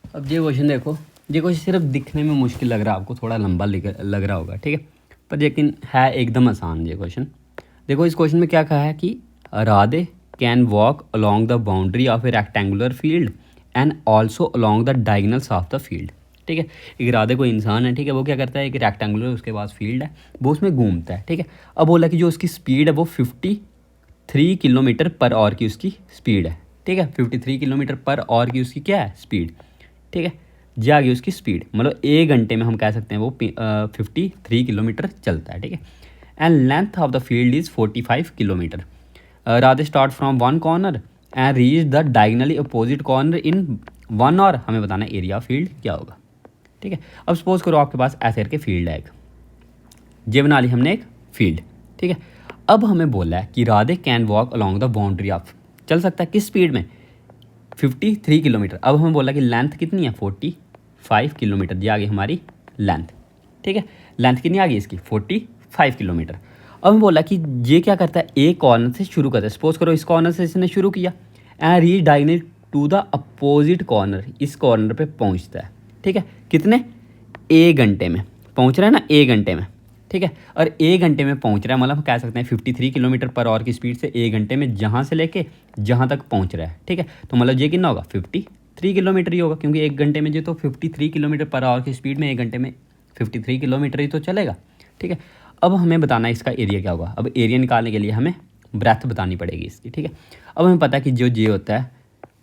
Speaker 1: अब ये क्वेश्चन देखो, ये क्वेश्चन सिर्फ दिखने में मुश्किल लग रहा है आपको, थोड़ा लंबा लग रहा होगा। ठीक है, पर लेकिन है एकदम आसान ये क्वेश्चन। देखो इस क्वेश्चन में क्या कहा है कि Radhe can walk along the boundary of A rectangular field and also along the diagonals of the field. ठीक है, एक राधे कोई इंसान है, ठीक है, वो क्या करता है एक रेक्टेंगुलर उसके पास फील्ड है, वो उसमें घूमता है। ठीक है, अब बोला कि जो उसकी स्पीड है वो 53 किलोमीटर पर आवर की उसकी स्पीड है। ठीक है, 53 किलोमीटर पर आवर की उसकी क्या है स्पीड। ठीक है, ये आ गई उसकी स्पीड, मतलब 1 घंटे में हम कह सकते हैं वो 53 किलोमीटर चलता है। ठीक है, and length of the field is 45 kilometre. Radhe start from one corner and reach the diagonally opposite corner in 1 hour. हमें बताना है एरिया फील्ड क्या होगा। ठीक है, अब सपोज करो आपके पास ऐसे करके फील्ड है एक, ये बना ली हमने एक फील्ड। ठीक है, अब हमें बोला है कि Radhe can walk along the boundary of, चल सकता है किस स्पीड में 53 किलोमीटर। अब हमें बोला कि लेंथ कितनी है 45 किलोमीटर, ये आ गई हमारी लेंथ। ठीक है, लेंथ कितनी आ गई इसकी 45 किलोमीटर। अब मैं बोला कि ये क्या करता है, एक कॉर्नर से शुरू करता है। सपोज करो इस कॉर्नर से इसने शुरू किया and reach diagonal to the opposite corner, इस कॉर्नर पे पहुंचता है। ठीक है, कितने, 1 घंटे में पहुंच रहा है ना, 1 घंटे में। ठीक है, और 1 घंटे में पहुंच रहा है, मतलब हम कह सकते हैं 53 किलोमीटर पर आवर की स्पीड से 1 घंटे में जहाँ से लेके जहाँ तक पहुंच रहा है। ठीक है, तो मतलब ये कितना होगा, 53 किलोमीटर ही होगा, क्योंकि 1 घंटे में जो तो 53 किलोमीटर पर आवर की स्पीड में 1 घंटे में 53 किलोमीटर ही तो चलेगा। ठीक है, अब हमें बताना है इसका एरिया क्या होगा। अब एरिया निकालने के लिए हमें ब्रेथ बतानी पड़ेगी इसकी। ठीक है, अब हमें पता है कि जो जे होता है,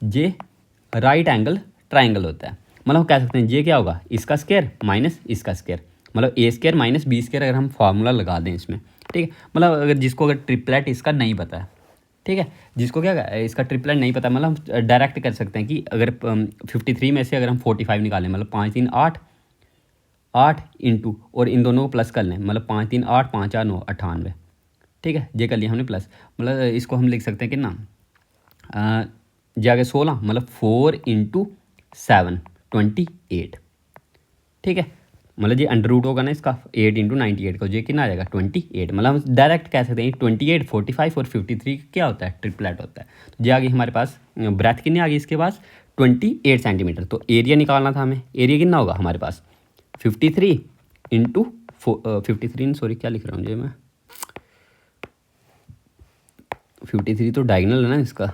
Speaker 1: जे राइट एंगल ट्राइंगल होता है, मतलब हम कह सकते हैं जे क्या होगा, इसका स्क्वायर माइनस इसका स्क्वायर, मतलब ए स्क्वायर माइनस बी स्क्वायर, अगर हम फार्मूला लगा दें इसमें। ठीक है, मतलब अगर जिसको अगर ट्रिपलेट इसका नहीं पता है, ठीक है, जिसको क्या इसका ट्रिपलेट नहीं पता, मतलब हम डायरेक्ट कर सकते हैं कि अगर 53 में से अगर हम 45 निकालें, मतलब 5 3 8 8 इंटू और इन दोनों को प्लस कर लें, मतलब 5 3 8 5 4 9 98। ठीक है, ये कर लिया हमने प्लस, मतलब इसको हम लिख सकते हैं कितना, जाके 16, मतलब 4 इंटू 7 28। ठीक है, मतलब ये अंडर रूट होगा ना इसका 8 इंटू 98 का, ये कितना आ जाएगा 28। मतलब हम डायरेक्ट कह सकते हैं 28 45 और 53 क्या होता है, ट्रिपलेट होता है। तो ये आ गई हमारे पास ब्रेथ कितनी आ गई इसके पास, 28 सेंटीमीटर। तो एरिया निकालना था हमें, एरिया कितना होगा हमारे पास 53 इंटू 53, सॉरी क्या लिख रहा हूँ जी मैं, 53 तो डायगोनल है ना इसका।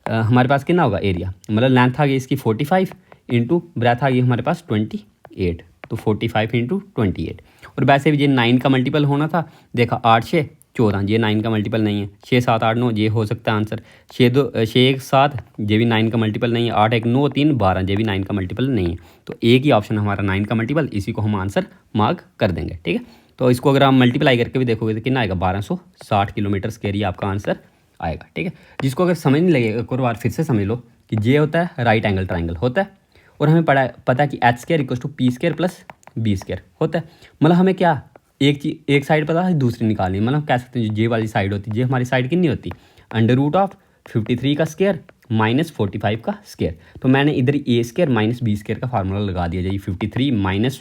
Speaker 1: हमारे पास कितना होगा एरिया, मतलब लेंथ आ गई इसकी 45 इंटू ब्रेथ आ गई हमारे पास 28, तो 45 इंटू 28। और वैसे भी ये 9 का मल्टीपल होना था, देखा 8 6 14, ये 9 का मल्टीपल नहीं है। 6 7 8 9 ये हो सकता है आंसर, 6 2 6 1 7 ये भी 9 का मल्टीपल नहीं है। 8 1 9 3 12 ये भी 9 का मल्टीपल नहीं है। तो एक ही ऑप्शन हमारा 9 का मल्टीपल, इसी को हम आंसर मार्क कर देंगे। ठीक है, तो इसको अगर आप मल्टीप्लाई करके भी देखोगे तो कितना आएगा, 1260 किलोमीटर स्क्वायर ही आपका आंसर आएगा। ठीक है, जिसको अगर समझ नहीं लगेगा एक और बार फिर से समझ लो कि जे होता है राइट एंगल ट्राइंगल होता है, और हमें पता है कि H square equal to P square plus B square होता है। मतलब हमें क्या एक चीज, एक साइड पता है दूसरी निकालनी, मतलब कह सकते हैं जो जे वाली साइड होती है, जे हमारी साइड कितनी होती, अंडर रूट ऑफ 53 का स्क्वायर माइनस 45 का स्क्वायर। तो मैंने इधर ए स्क्वायर माइनस बी स्क्वायर का फार्मूला लगा दिया जाइए, 53 माइनस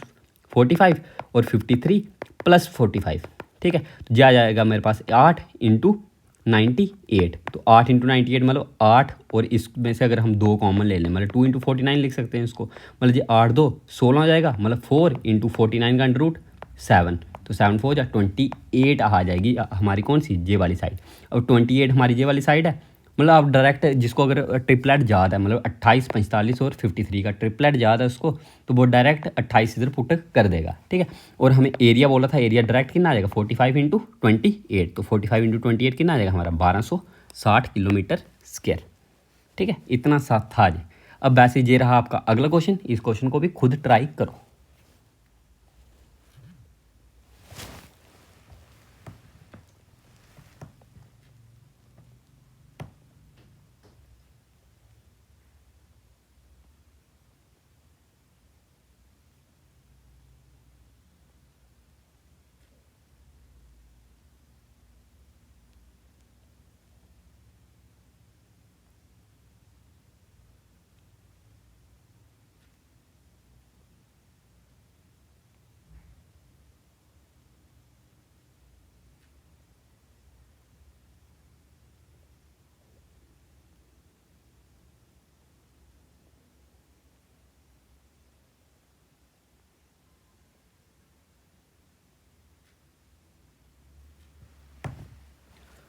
Speaker 1: 45 और 53 प्लस 45। ठीक है, तो जा जाएगा मेरे पास 8 इंटू 98। तो 8 इंटू 98 मतलब 8, और इसमें से अगर हम 2 कॉमन ले लें, मतलब 2 इंटू 49 लिख सकते हैं इसको, मतलब ये 8 2 16 हो जाएगा, मतलब 4 इंटू 49 का अंडर रूट 7, तो 7 4 जा 28 आ जाएगी हमारी कौन सी, जे वाली साइड। अब 28 हमारी जे वाली साइड है, मतलब आप डायरेक्ट जिसको अगर ट्रिपलेट याद है, मतलब 28 45 और 53 का ट्रिपलेट याद है उसको, तो वो डायरेक्ट 28 इधर पुट कर देगा। ठीक है, और हमें एरिया बोला था, एरिया डायरेक्ट कितना आ जाएगा 45 इंटू 28, तो 45 इंटू 28 कितना आ जाएगा हमारा 1260 किलोमीटर स्क्वायर। ठीक है, इतना सा था जी। अब वैसे ये रहा आपका अगला क्वेश्चन, इस क्वेश्चन को भी खुद ट्राई करो।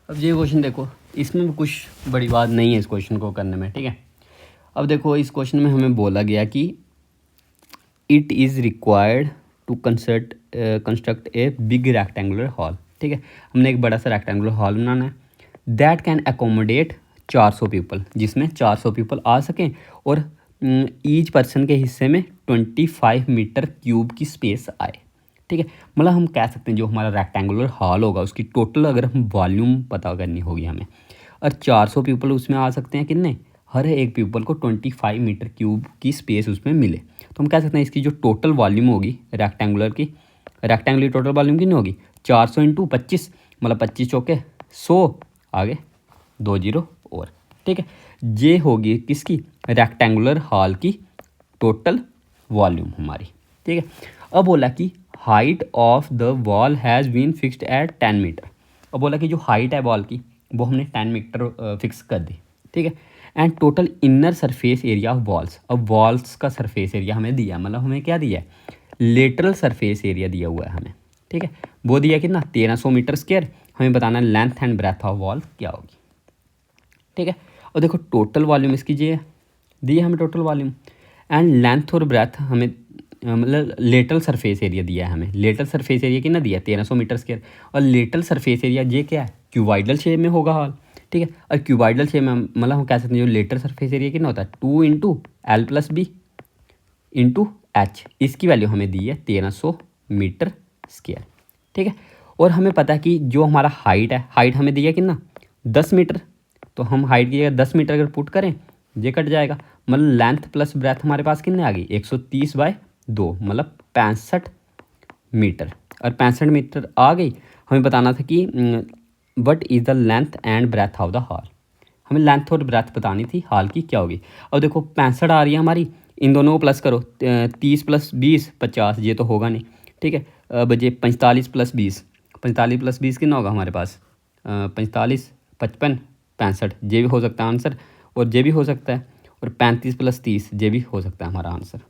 Speaker 1: अब ये क्वेश्चन देखो, इसमें भी कुछ बड़ी बात नहीं है इस क्वेश्चन को करने में। ठीक है, अब देखो इस क्वेश्चन में हमें बोला गया कि it is required to construct a big rectangular hall. ठीक है, हमने एक बड़ा सा रेक्टेंगुलर हॉल बनाना है दैट कैन एकोमोडेट 400 पीपल, जिसमें 400 पीपल आ सकें, और ईच पर्सन के हिस्से में 25 मीटर क्यूब की स्पेस आए। ठीक है, मतलब हम कह सकते हैं जो हमारा रेक्टेंगुलर हॉल होगा उसकी टोटल अगर हम वॉल्यूम पता करनी होगी हमें, और 400 पीपल उसमें आ सकते हैं कितने, हर एक पीपल को 25 मीटर क्यूब की स्पेस उसमें मिले, तो हम कह सकते हैं इसकी जो टोटल वॉल्यूम होगी रेक्टेंगुलर की, रेक्टेंगुलर टोटल वॉल्यूम कितनी होगी 400 इंटू 25, मतलब 25 चौके 100, आगे 2 जीरो और। ठीक है, ये होगी किसकी, रेक्टेंगुलर हॉल की टोटल वॉल्यूम हमारी। ठीक है, अब बोला कि height of the wall has been fixed at 10 metre. अब बोला कि जो हाइट है वॉल की वो हमने 10 मीटर फिक्स कर दी, ठीक है। And total inner surface area of walls, अब वॉल्स का सरफेस एरिया हमें दिया, मतलब हमें क्या दिया है, लेटरल सरफेस एरिया दिया हुआ है हमें, ठीक है। वो दिया कितना, 1300 मीटर स्क्वायर। हमें बताना है length and breadth of wall क्या होगी, ठीक है। और देखो टोटल वॉल्यूम इसकी ये दी है हमें, टोटल वॉल्यूम एंड लेंथ और ब्रेथ हमें मतलब लेटरल सरफेस एरिया दिया है हमें। लेटरल सरफेस एरिया कितना दिया है, 1300 मीटर स्क्वायर। और लेटरल सरफेस एरिया ये क्या है, क्यूबाइडल शेप में होगा हॉल, ठीक है। और क्यूबाइडल शेप में मतलब हम कह सकते हैं जो लेटरल सरफेस एरिया कितना होता है, 2 into L plus B into H. इसकी वैल्यू हमें दी है 1300 मीटर स्क्वायर, ठीक है। और हमें पता है कि जो हमारा हाइट है, हाइट हमें दिया कितना, 10 मीटर। तो हम हाइट की जगह 10 मीटर अगर पुट करें ये कट जाएगा, मतलब लेंथ प्लस ब्रेथ हमारे पास कितने आ गई, 130/2 मतलब 65 मीटर। और 65 मीटर आ गई, हमें बताना था कि what is the length and breadth of the hall. हमें लेंथ और ब्रेथ बतानी थी हॉल की क्या होगी। और देखो 65 आ रही है हमारी, इन दोनों को प्लस करो, 30 + 20 50, ये तो होगा नहीं, ठीक है। अब ये 45 + 20, 45 + 20 कितना होगा हमारे पास, 45 55 65, ये भी हो सकता है आंसर, और ये भी हो सकता है। और 35 + 30 ये भी हो सकता है हमारा आंसर,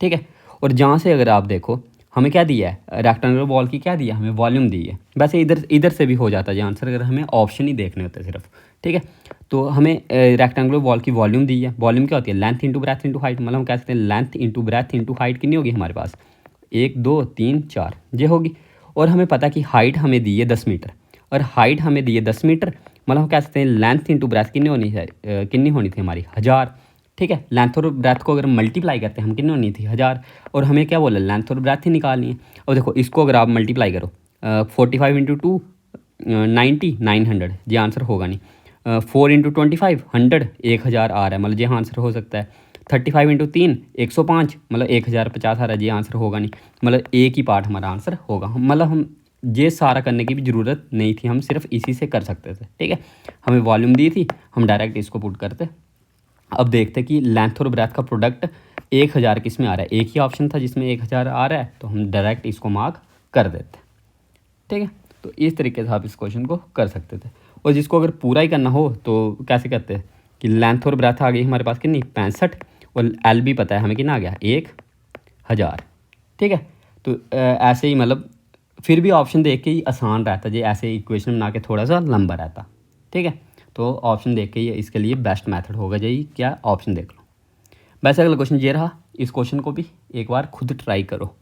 Speaker 1: ठीक है। और जहाँ से अगर आप देखो हमें क्या दिया है, रेक्टेंगुलर वॉल की क्या दिया हमें, वॉल्यूम दी है। वैसे इधर इधर से भी हो जाता है ये आंसर अगर हमें ऑप्शन ही देखने होते सिर्फ, ठीक है। तो हमें रेक्टेंगुलर वॉल की वॉल्यूम दी है। वॉल्यूम क्या होती है, length into breadth into height, मतलब हम कह सकते हैं length into breadth into height कितनी होगी हमारे पास, 1 2 3 4 ये होगी। और हमें पता है कि हाइट हमें दी है 10 मीटर, और हाइट हमें दी है 10 मीटर, मतलब हम कह सकते हैं लेंथ इंटू ब्रेथ कितनी होनी है, कितनी होनी थी हमारी 1000, ठीक है। लेंथ और ब्रेथ को अगर मल्टीप्लाई करते हैं हम कितनी होनी थी 1000, और हमें क्या बोला लेंथ और ब्रेथ ही निकालनी है। और देखो इसको अगर आप मल्टीप्लाई करो 45 × 2 90 900, ये आंसर होगा नहीं। 4 × 25 100 1000 आ रहा है, मतलब ये आंसर हो सकता है। 35 × 3 105, मतलब 1050 आ रहा है, ये आंसर होगा नहीं, मतलब एक ही पार्ट हमारा आंसर होगा। मतलब हम ये सारा करने की भी ज़रूरत नहीं थी, हम सिर्फ इसी से कर सकते थे, ठीक है। हमें वॉल्यूम दी थी, हम डायरेक्ट इसको पुट करते। अब देखते कि लेंथ और ब्रेथ का प्रोडक्ट 1000 किस में आ रहा है, एक ही ऑप्शन था जिसमें 1000 आ रहा है, तो हम डायरेक्ट इसको मार्क कर देते, ठीक है। तो इस तरीके से आप इस क्वेश्चन को कर सकते थे। और जिसको अगर पूरा ही करना हो तो कैसे करते हैं कि लेंथ और ब्रेथ आ गई हमारे पास कितनी 65, और एल भी पता है हमें कितना आ गया 1000, ठीक है। तो ऐसे ही मतलब फिर भी ऑप्शन देख के ही आसान रहता जी, ऐसे इक्वेशन बना के थोड़ा सा लंबा रहता, ठीक है। तो ऑप्शन देख के ही इसके लिए बेस्ट मेथड होगा जी, क्या ऑप्शन देख लो। वैसे अगला क्वेश्चन ये रहा, इस क्वेश्चन को भी एक बार खुद ट्राई करो।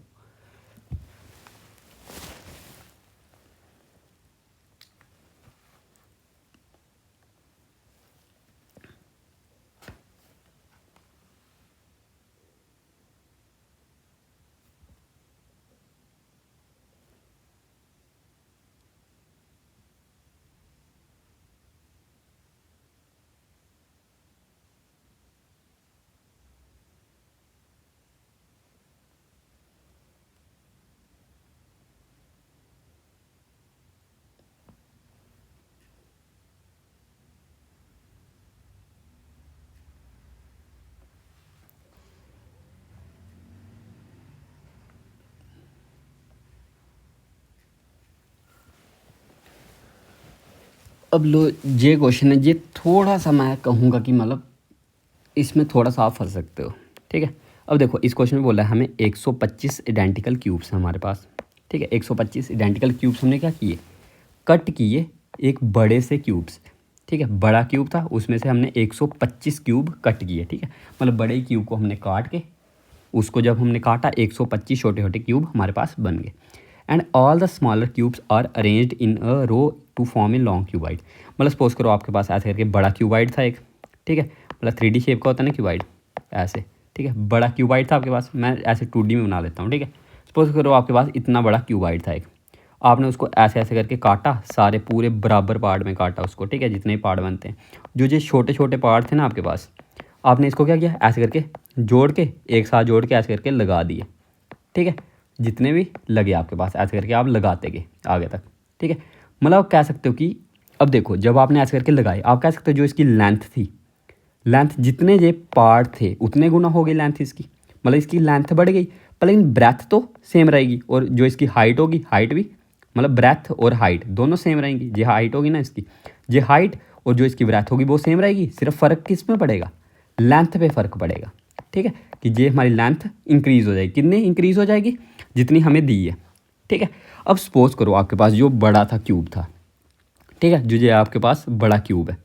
Speaker 1: अब लो ये क्वेश्चन है, ये थोड़ा सा मैं कहूँगा कि मतलब इसमें थोड़ा सा आप फंस सकते हो, ठीक है। अब देखो इस क्वेश्चन में बोला है हमें 125 आइडेंटिकल क्यूब्स हैं हमारे पास, ठीक है। 125 आइडेंटिकल क्यूब्स हमने क्या किए, कट किए एक बड़े से क्यूब से, ठीक है। बड़ा क्यूब था उसमें से हमने 125 क्यूब कट किए, ठीक है। मतलब बड़े क्यूब को हमने काट के उसको जब हमने काटा 125 छोटे छोटे क्यूब हमारे पास बन गए। And all the smaller cubes are arranged in a row to form a long cuboid. मतलब सपोज करो आपके पास ऐसे करके बड़ा क्यूबाइड था एक, ठीक है। मतलब 3D शेप का होता है ना क्यूबाइड, ऐसे, ठीक है। बड़ा क्यूबाइड था आपके पास, मैं ऐसे 2D में बना लेता हूँ, ठीक है। सपोज करो आपके पास इतना बड़ा क्यूबाइड था एक, आपने उसको ऐसे ऐसे करके काटा, सारे पूरे बराबर पार्ट में काटा उसको, ठीक है। जितने पार्ट बनते हैं, जो जो छोटे छोटे पार्ट थे ना आपके पास, आपने इसको क्या किया, ऐसे करके जोड़ के एक साथ जोड़ के ऐसे करके लगा दिए, ठीक है। जितने भी लगे आपके पास ऐसे करके आप लगाते गए आगे तक, ठीक है। मतलब आप कह सकते हो कि अब देखो जब आपने ऐसे करके लगाए, आप कह सकते हो जो इसकी लेंथ थी, लेंथ जितने ये पार्ट थे उतने गुना हो गई लेंथ इसकी, मतलब इसकी लेंथ बढ़ गई। पर लेकिन ब्रेथ तो सेम रहेगी, और जो इसकी हाइट होगी, हाइट भी मतलब ब्रेथ और हाइट दोनों सेम रहेंगी। जो हाइट होगी ना इसकी, जो हाइट और जो इसकी ब्रेथ होगी वो सेम रहेगी, सिर्फ फ़र्क किस में पड़ेगा, लेंथ पे फ़र्क पड़ेगा। ठीक है, कि ये हमारी लेंथ इंक्रीज़ हो जाएगी, कितनी इंक्रीज़ हो जाएगी, जितनी हमें दी है। ठीक है, अब सपोज करो आपके पास जो बड़ा था क्यूब था, ठीक है, जो ये आपके पास बड़ा क्यूब है,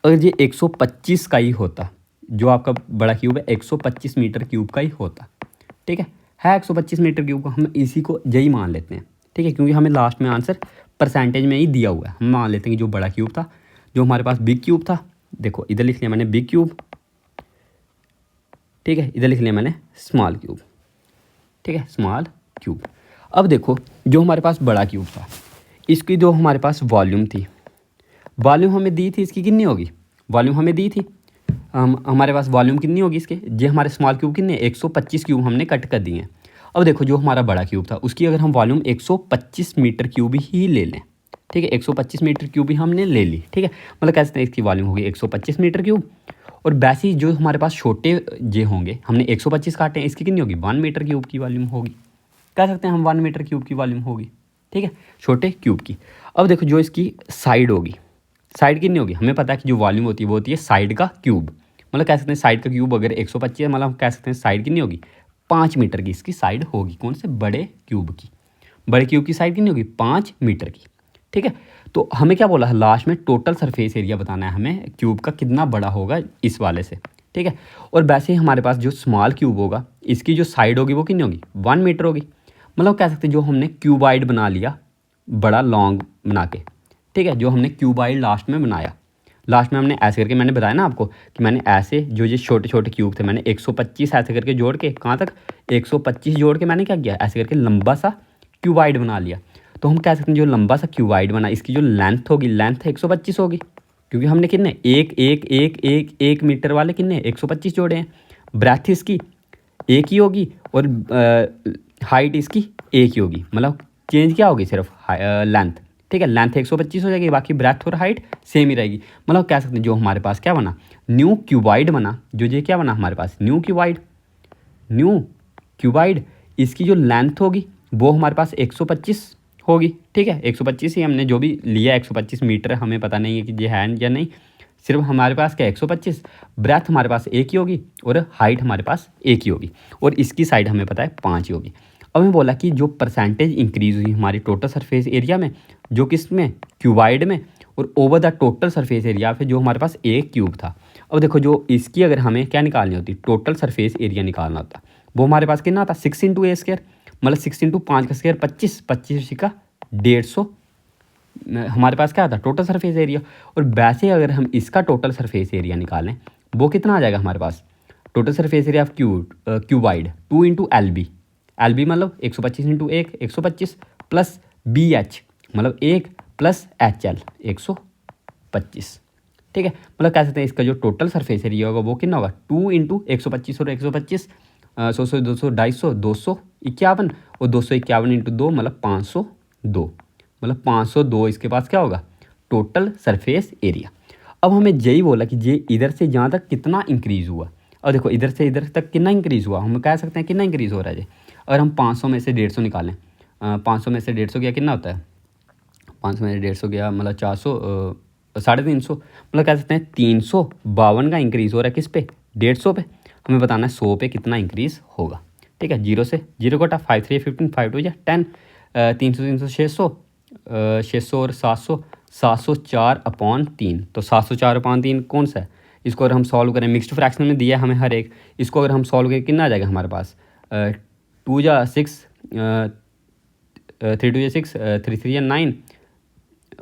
Speaker 1: अगर ये 125 का ही होता, जो आपका बड़ा क्यूब है 125 मीटर क्यूब का ही होता। ठीक है 125 मीटर क्यूब का, हम इसी को यही मान लेते हैं। ठीक है, क्योंकि हमें लास्ट में आंसर परसेंटेज में ही दिया हुआ है, हम मान लेते हैं कि जो बड़ा क्यूब था, जो हमारे पास बिग क्यूब था, देखो इधर लिख लिया मैंने बिग क्यूब, ठीक है, इधर लिख लिया मैंने स्मॉल क्यूब। ठीक है, स्मॉल क्यूब। अब देखो जो हमारे पास बड़ा क्यूब था, इसकी जो हमारे पास वॉल्यूम थी, वॉल्यूम हमें दी थी, इसकी कितनी होगी, वॉल्यूम हमें दी थी, हमारे पास वॉल्यूम कितनी होगी इसके, जो हमारे स्मॉल क्यूब कितने 125 क्यूब हमने कट कर दिए हैं। अब देखो जो हमारा बड़ा क्यूब था उसकी अगर हम वॉल्यूम 125 मीटर क्यूब ही ले लें, ठीक है, 125 मीटर क्यूब ही हमने ले ली। ठीक है, मतलब कह सकते हैं इसकी वॉल्यूम होगी 125 मीटर क्यूब, और वैसे ही जो हमारे पास छोटे जे होंगे, हमने 125 काटे हैं, इसकी कितनी होगी 1 मीटर क्यूब की वॉल्यूम होगी, कह सकते हैं हम 1 मीटर क्यूब की वॉल्यूम होगी। ठीक है, छोटे क्यूब की। अब देखो जो इसकी साइड होगी, साइड कितनी होगी, हमें पता है कि जो वॉल्यूम होती है वो होती है साइड का क्यूब, मतलब कह सकते हैं साइड का क्यूब अगर 125 है, मतलब हम कह सकते हैं साइड कितनी होगी 5 मीटर की इसकी साइड होगी, कौन से बड़े क्यूब की, बड़े क्यूब की साइड कितनी होगी 5 मीटर की। ठीक है, तो हमें क्या बोला है लास्ट में, टोटल सरफेस एरिया बताना है हमें क्यूब का कितना बड़ा होगा इस वाले से। ठीक है, और वैसे ही हमारे पास जो स्मॉल क्यूब होगा, इसकी जो साइड होगी वो कितनी होगी 1 मीटर होगी, मतलब कह सकते हैं जो हमने क्यूबाइड बना लिया बड़ा लॉन्ग बना के। ठीक है, जो हमने क्यूबाइड लास्ट में बनाया, लास्ट में हमने ऐसे करके, मैंने बताया ना आपको कि मैंने ऐसे जो ये छोटे छोटे क्यूब थे मैंने 125 ऐसे करके जोड़ के, कहाँ तक 125 जोड़ के मैंने क्या किया, ऐसे करके लंबा सा क्यूबाइड बना लिया। तो हम कह सकते हैं जो लंबा सा क्यूबाइड बना, इसकी जो लेंथ होगी, लेंथ 125 होगी, क्योंकि हमने कितने एक मीटर वाले कितने 125 जोड़े हैं। ब्रेथ इसकी एक ही होगी और हाइट इसकी एक ही होगी, मतलब चेंज क्या होगी सिर्फ लेंथ। ठीक है, लेंथ 125 हो जाएगी, बाकी ब्रेथ और हाइट सेम ही रहेगी। मतलब कह सकते हैं जो हमारे पास क्या बना, न्यू क्यूबाइड बना, जो ये क्या बना हमारे पास न्यू क्यूबाइड, इसकी जो लेंथ होगी वो हमारे पास 125 होगी। ठीक है, 125 ही हमने जो भी लिया, 125 मीटर, हमें पता नहीं है कि ये है या नहीं, सिर्फ हमारे पास क्या 125, ब्रेथ हमारे पास एक ही होगी और हाइट हमारे पास एक ही होगी, और इसकी साइड हमें पता है 5 ही होगी। अब हमें बोला कि जो परसेंटेज इंक्रीज़ हुई हमारी टोटल सरफेस एरिया में, जो किस में क्यूबाइड में, और over the total surface area फिर जो हमारे पास एक क्यूब था। अब देखो जो इसकी अगर हमें क्या निकालनी होती, टोटल सरफेस एरिया निकालना होता, वो हमारे पास कितना आता 6 इंटू ए स्क्वायर, मतलब 6 इंटू 5 का स्क्वायर 25, 25 का 150 हमारे पास क्या आता टोटल सरफेस एरिया। और वैसे अगर हम इसका टोटल सरफेस एरिया निकालें, वो कितना आ जाएगा हमारे पास, total surface area of cuboid 2 into L B मतलब 125 इंटू 125 प्लस बी एच मतलब 1 प्लस एच एल 125। ठीक है, मतलब कह सकते हैं इसका जो टोटल सरफेस एरिया होगा वो कितना होगा 2 इंटू 125 और 125 100 200 250 251 और 251 इंटू 2 मतलब 502, मतलब 502 इसके पास क्या होगा टोटल सरफेस एरिया। अब हमें यही बोला कि ये इधर से जहाँ तक कितना इंक्रीज़ हुआ, और देखो इधर से इधर तक कितना इंक्रीज़ हुआ, हम कह सकते हैं कितना इंक्रीज़ हो रहा है जी। अगर हम 500 में से 150 निकालें, 500 में से 150 गया कितना होता है, 500 में से 150 गया मतलब 400 350, मतलब कह सकते हैं 352 का इंक्रीज़ हो रहा है किस पे 150 पे। हमें बताना है 100 पे कितना इंक्रीज़ होगा। ठीक है, 0 से 0 कोटा 5 3 15 5 2 10 300 300 600 600 और 700 704/3, तो 704/3 कौन सा है, इसको अगर हम सॉल्व करें, मिक्स्ड फ्रैक्शन में दिया है हमें हर एक, इसको अगर हम सॉल्व करें कितना आ जाएगा हमारे पास 2 जा 6 3 2 जा 6 3 3 जा 9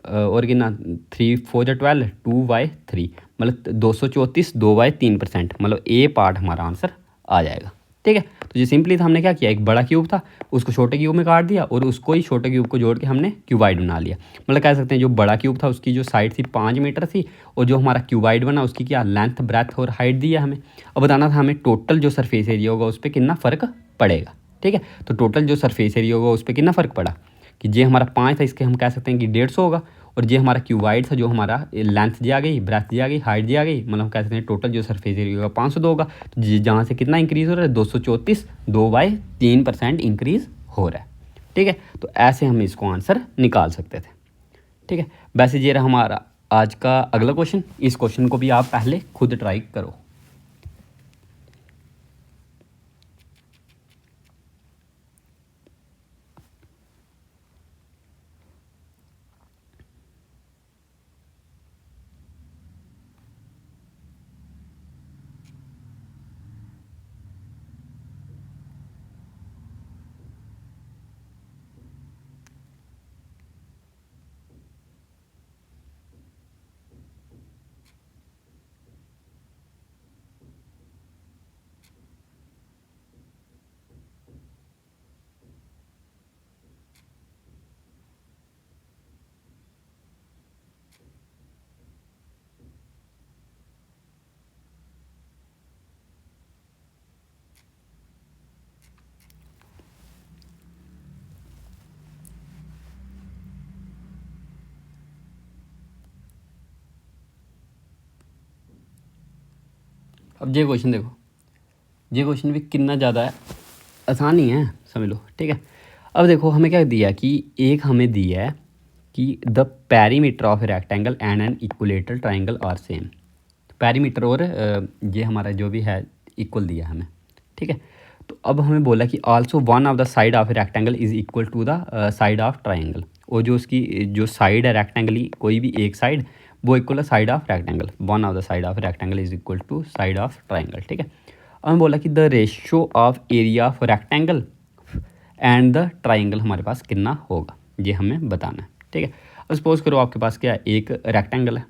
Speaker 1: और कितना 3 4 जा 12 2/3 मतलब 234 2/3%, मतलब ए पार्ट हमारा आंसर आ जाएगा। ठीक है, तो ये सिंपली था, हमने क्या किया एक बड़ा क्यूब था उसको छोटे क्यूब में काट दिया और उसको ही छोटे क्यूब को जोड़ के हमने क्यूबाइड बना लिया। मतलब कह सकते हैं जो बड़ा क्यूब था उसकी जो साइड थी 5 मीटर थी, और जो हमारा क्यूबाइड बना उसकी क्या लेंथ ब्रेथ और हाइट दी है हमें। अब बताना था हमें टोटल जो सरफेस एरिया होगा उस पर कितना फ़र्क पड़ेगा। ठीक है, तो टोटल जो सरफेस एरिया होगा उस पर कितना फ़र्क पड़ा कि ये हमारा 5 था, इसके हम कह सकते हैं कि 150 होगा, और ये हमारा क्यूबाइड था, जो हमारा लेंथ जी आ गई, ब्रेथ जी आ गई, हाइट जी आ गई, मतलब कह सकते हैं टोटल जो सरफेस एरिया होगा 502 होगा। तो जहाँ से कितना इंक्रीज़ हो रहा है 234, 2/3% इंक्रीज़ हो रहा है। ठीक है, तो ऐसे हम इसको आंसर निकाल सकते थे। ठीक है, वैसे ये रहा हमारा आज का अगला क्वेश्चन। इस क्वेश्चन को भी आप पहले खुद ट्राई करो। अब ये क्वेश्चन देखो, ये क्वेश्चन भी कितना ज़्यादा आसान ही है, समझ लो। ठीक है, अब देखो हमें क्या दिया कि एक हमें दिया है कि the perimeter of rectangle and an equilateral triangle are same. Perimeter और ये हमारा जो भी है इक्वल दिया हमें। ठीक है, तो अब हमें बोला कि also one of the side of rectangle is equal to the side of triangle. और जो उसकी जो साइड है रेक्टेंगल की, कोई भी एक साइड, वो इक्वल है side of rectangle. One of the side of rectangle is equal to side of triangle. ठीक है, अब हमें बोला कि the ratio of area of rectangle and the triangle हमारे पास कितना होगा, ये हमें बताना है। ठीक है, अब सपोज करो आपके पास क्या है, एक रेक्टेंगल है।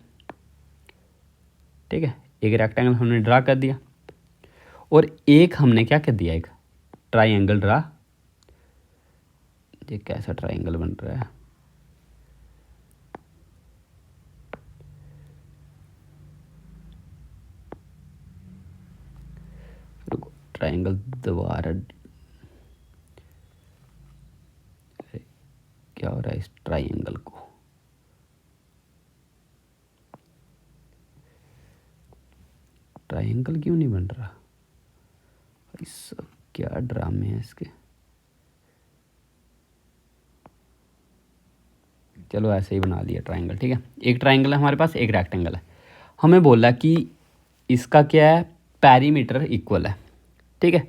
Speaker 1: ठीक है, एक रेक्टेंगल हमने ड्रा कर दिया और एक हमने क्या कर दिया, एक ट्राइंगल ड्रा। ये कैसा ट्राइंगल बन रहा है, ट्राइंगल दोबारा क्या हो रहा है इस ट्राइंगल को, ट्राइंगल क्यों नहीं बन रहा, इस क्या ड्रामे हैं इसके। चलो ऐसे ही बना लिया ट्राइंगल। ठीक है, एक ट्राइंगल है हमारे पास, एक रेक्टेंगल है। हमें बोला कि इसका क्या है, पेरीमीटर इक्वल है। ठीक है,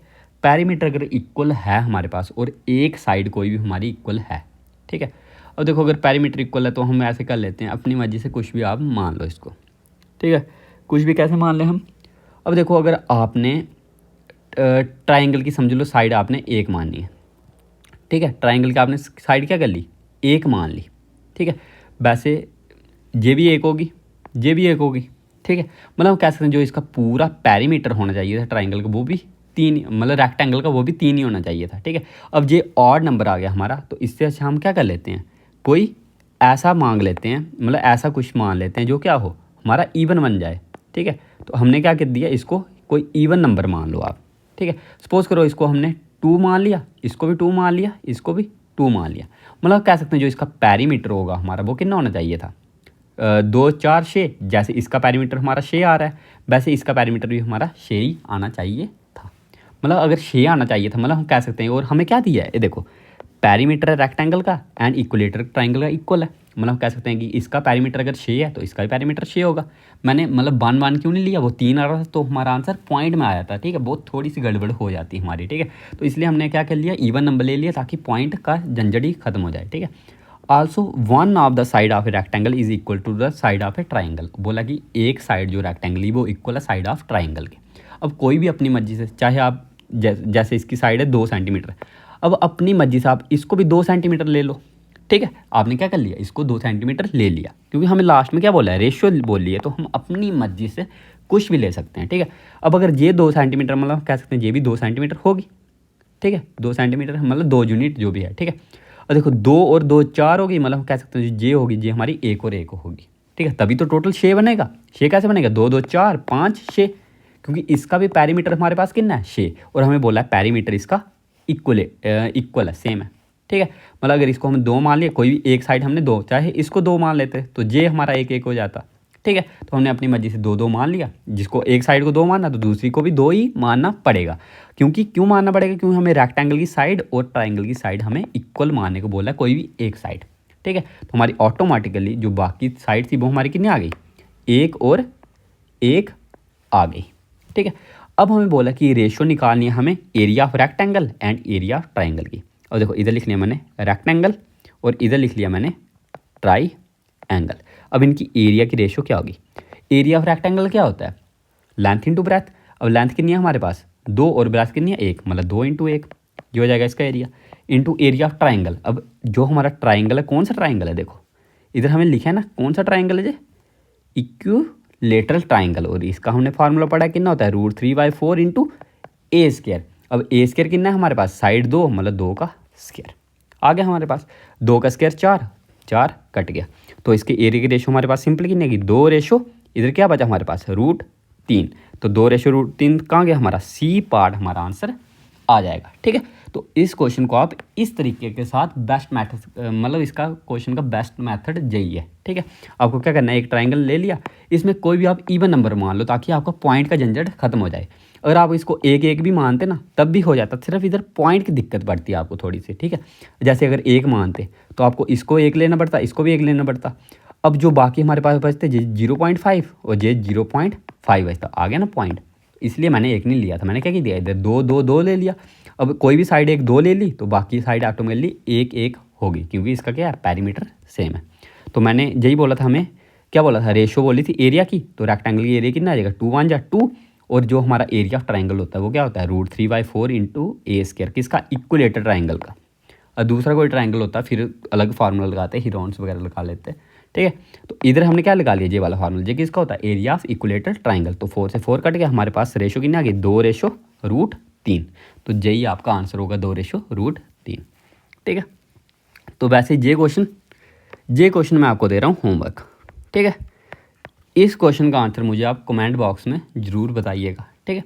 Speaker 1: पेरीमीटर अगर इक्वल है हमारे पास और एक साइड कोई भी हमारी इक्वल है। ठीक है, अब देखो अगर पेरीमीटर इक्वल है तो हम ऐसे कर लेते हैं, अपनी मर्जी से कुछ भी आप मान लो इसको। ठीक है, कुछ भी कैसे मान लें हम। अब देखो अगर आपने ट्राइंगल की समझ लो साइड आपने एक माननी है। ठीक है, ट्राइंगल की आपने साइड क्या कर ली, एक मान ली। ठीक है, वैसे ये भी एक होगी, ये भी एक होगी। ठीक है, मतलब कह सकते हैं जो इसका पूरा पेरीमीटर होना चाहिए था ट्राइंगल का, वो भी 3, मतलब रेक्टेंगल का वो भी 3 ही होना चाहिए था। ठीक है, अब ये ऑड नंबर आ गया हमारा, तो इससे अच्छा हम क्या कर लेते हैं, कोई ऐसा मांग लेते हैं, मतलब ऐसा कुछ मान लेते हैं जो क्या हो, हमारा ईवन बन जाए। ठीक है, तो हमने क्या कर दिया, इसको कोई ईवन नंबर मान लो आप। ठीक है, सपोज करो इसको हमने 2 मान लिया, इसको भी 2 मान लिया, इसको भी 2 मान लिया। मतलब कह सकते हैं जो इसका पेरीमीटर होगा हमारा वो कितना होना चाहिए था, 2 4 6। जैसे इसका पेरीमीटर हमारा 6 आ रहा है, वैसे इसका पेरीमीटर भी हमारा 6 ही आना चाहिए था। मतलब अगर 6 आना चाहिए था, मतलब हम कह सकते हैं। और हमें क्या दिया है, ये देखो पेरीमीटर है रेक्टेंगल का एंड इक्वलेटर ट्राइंगल का इक्वल है। मतलब कह सकते हैं कि इसका पेरीमीटर अगर 6 है तो इसका भी पेरीमीटर 6 होगा। मैंने मतलब 1 क्यों नहीं लिया, वो 3 आ रहा था तो हमारा आंसर पॉइंट में आया था। ठीक है, बहुत थोड़ी सी गड़बड़ हो जाती है हमारी। ठीक है, तो इसलिए हमने क्या कर लिया, ईवन नंबर ले लिया ताकि पॉइंट का झंझट ही खत्म हो जाए। ठीक है, also one of the side of a rectangle is equal to the side of a triangle. बोला कि एक साइड जो रेक्टेंगल है वो इक्वल है साइड ऑफ ट्राइंगल के। अब कोई भी अपनी मर्जी से, चाहे आप जैसे इसकी साइड है 2 सेंटीमीटर, अब अपनी मर्जी से आप इसको भी 2 सेंटीमीटर ले लो। ठीक है, आपने क्या कर लिया, इसको 2 सेंटीमीटर ले लिया, क्योंकि हमें लास्ट में क्या बोला है, रेशियो बोल लिया, तो हम अपनी मर्जी से कुछ भी ले सकते हैं। ठीक है, अब अगर ये 2 सेंटीमीटर, मतलब कह सकते हैं ये भी 2 सेंटीमीटर होगी। ठीक है, 2 सेंटीमीटर मतलब 2 यूनिट जो भी है। ठीक है, और देखो 2 और 2 4 होगी, मतलब कह सकते हैं ये होगी, ये हमारी 1 और 1 होगी। ठीक है, तभी तो टोटल 6 बनेगा। 6 कैसे बनेगा, 2 2 4 5 6, क्योंकि इसका भी पेरीमीटर हमारे पास कितना है 6, और हमें बोला है पेरीमीटर इसका इक्वल है, सेम है। ठीक है। मतलब अगर इसको हम 2 मान लिए, कोई भी एक साइड हमने 2, चाहे इसको 2 मान लेते तो जे हमारा 1 1 हो जाता, ठीक है। तो हमने अपनी मर्जी से 2 2 मान लिया, जिसको एक साइड को 2 मानना तो दूसरी को भी 2 ही मानना पड़ेगा। क्यों मानना पड़ेगा? क्योंकि हमें रेक्टेंगल की साइड और ट्राइंगल की साइड हमें इक्वल मानने को बोला है, कोई भी एक साइड, ठीक है। तो हमारी ऑटोमेटिकली जो बाकी साइड थी वो हमारी कितनी आ गई, 1 और 1 आ गई, ठीक है। अब हमें बोला कि रेशियो निकालनी है हमें area of rectangle and area of triangle की। और देखो इधर लिख लिया मैंने रेक्टेंगल और इधर लिख लिया मैंने ट्राई एंगल। अब इनकी एरिया की रेशियो क्या होगी? एरिया ऑफ रेक्टेंगल क्या होता है? Length into breadth. अब लेंथ कितनी है हमारे पास? 2 और ब्रेथ कितनी है? 1, मतलब 2 इंटू 1 ये हो जाएगा इसका area, into area of triangle. अब जो हमारा ट्राइंगल है, कौन सा ट्राइंगल है? देखो इधर हमें लिखा है ना, कौन सा ट्राइंगल है? Equilateral triangle. और इसका हमने फार्मूला पढ़ा है, कितना होता है? √3/4 इंटू ए स्क्वायर। अब ए स्क्वायर कितना है हमारे पास? साइड 2, मतलब 2 का स्क्वायर आ गया हमारे पास। 2 का स्क्वायर 4, 4 कट गया। तो इसके एरिया की रेशो हमारे पास सिंपल कितनी है? 2 रेशो, इधर क्या बचा हमारे पास? √3। तो 2 रेशो √3 कहाँ गया हमारा? सी पार्ट हमारा आंसर आ जाएगा, ठीक है। तो इस क्वेश्चन को आप इस तरीके के साथ बेस्ट मेथड, मतलब इसका क्वेश्चन का बेस्ट मेथड यही है, ठीक है। आपको क्या करना है, एक ट्राइंगल ले लिया, इसमें कोई भी आप इवन नंबर मान लो ताकि आपका पॉइंट का झंझट खत्म हो जाए। अगर आप इसको 1 1 भी मानते ना तब भी हो जाता, सिर्फ इधर पॉइंट की दिक्कत पड़ती है आपको थोड़ी सी, ठीक है। जैसे अगर 1 मानते तो आपको इसको 1 लेना पड़ता, इसको भी 1 लेना पड़ता। अब जो बाकी हमारे पास बचते 0.5 और ये 0.5 बचता, आ गया ना पॉइंट। इसलिए मैंने 1 नहीं लिया था, मैंने क्या किया, इधर 2 2 2 ले लिया। अब कोई भी साइड 1 2 ले ली तो बाकी साइड ऑटोमेटिकली 1 1 होगी, क्योंकि इसका क्या है, पैरीमीटर सेम है। तो मैंने यही बोला था, हमें क्या बोला था, रेशियो बोली थी एरिया की। तो रेक्टेंगल की एरिया कितना आ जाएगा? 2 1 जा 2, और जो हमारा एरिया ऑफ ट्राइंगल होता है वो क्या होता है? √3/4 इंटू ए स्क्वायर, किसका? इक्विलेटर ट्राइंगल का। और दूसरा कोई ट्राइंगल होता है फिर अलग फार्मूला लगाते हैं, हीरोन्स वगैरह लगा लेते हैं, ठीक है। तो इधर हमने क्या लगा लिया, ये वाला फार्मूला, ये किसका होता है? Area of equilateral triangle. तो 4 से 4 कट गया, हमारे पास रेशो कितनी आ गई? 2 रेशो √3। तो यही आपका आंसर होगा, 2 रेशो √3, ठीक है। तो वैसे ये क्वेश्चन मैं आपको दे रहा हूँ होमवर्क, ठीक है। इस क्वेश्चन का आंसर मुझे आप कमेंट बॉक्स में ज़रूर बताइएगा, ठीक है।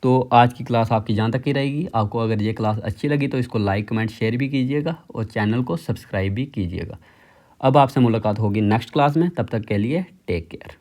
Speaker 1: तो आज की क्लास आपकी जहाँ तक ही रहेगी। आपको अगर ये क्लास अच्छी लगी तो इसको लाइक कमेंट शेयर भी कीजिएगा और चैनल को सब्सक्राइब भी कीजिएगा। अब आपसे मुलाकात होगी नेक्स्ट क्लास में, तब तक के लिए टेक केयर।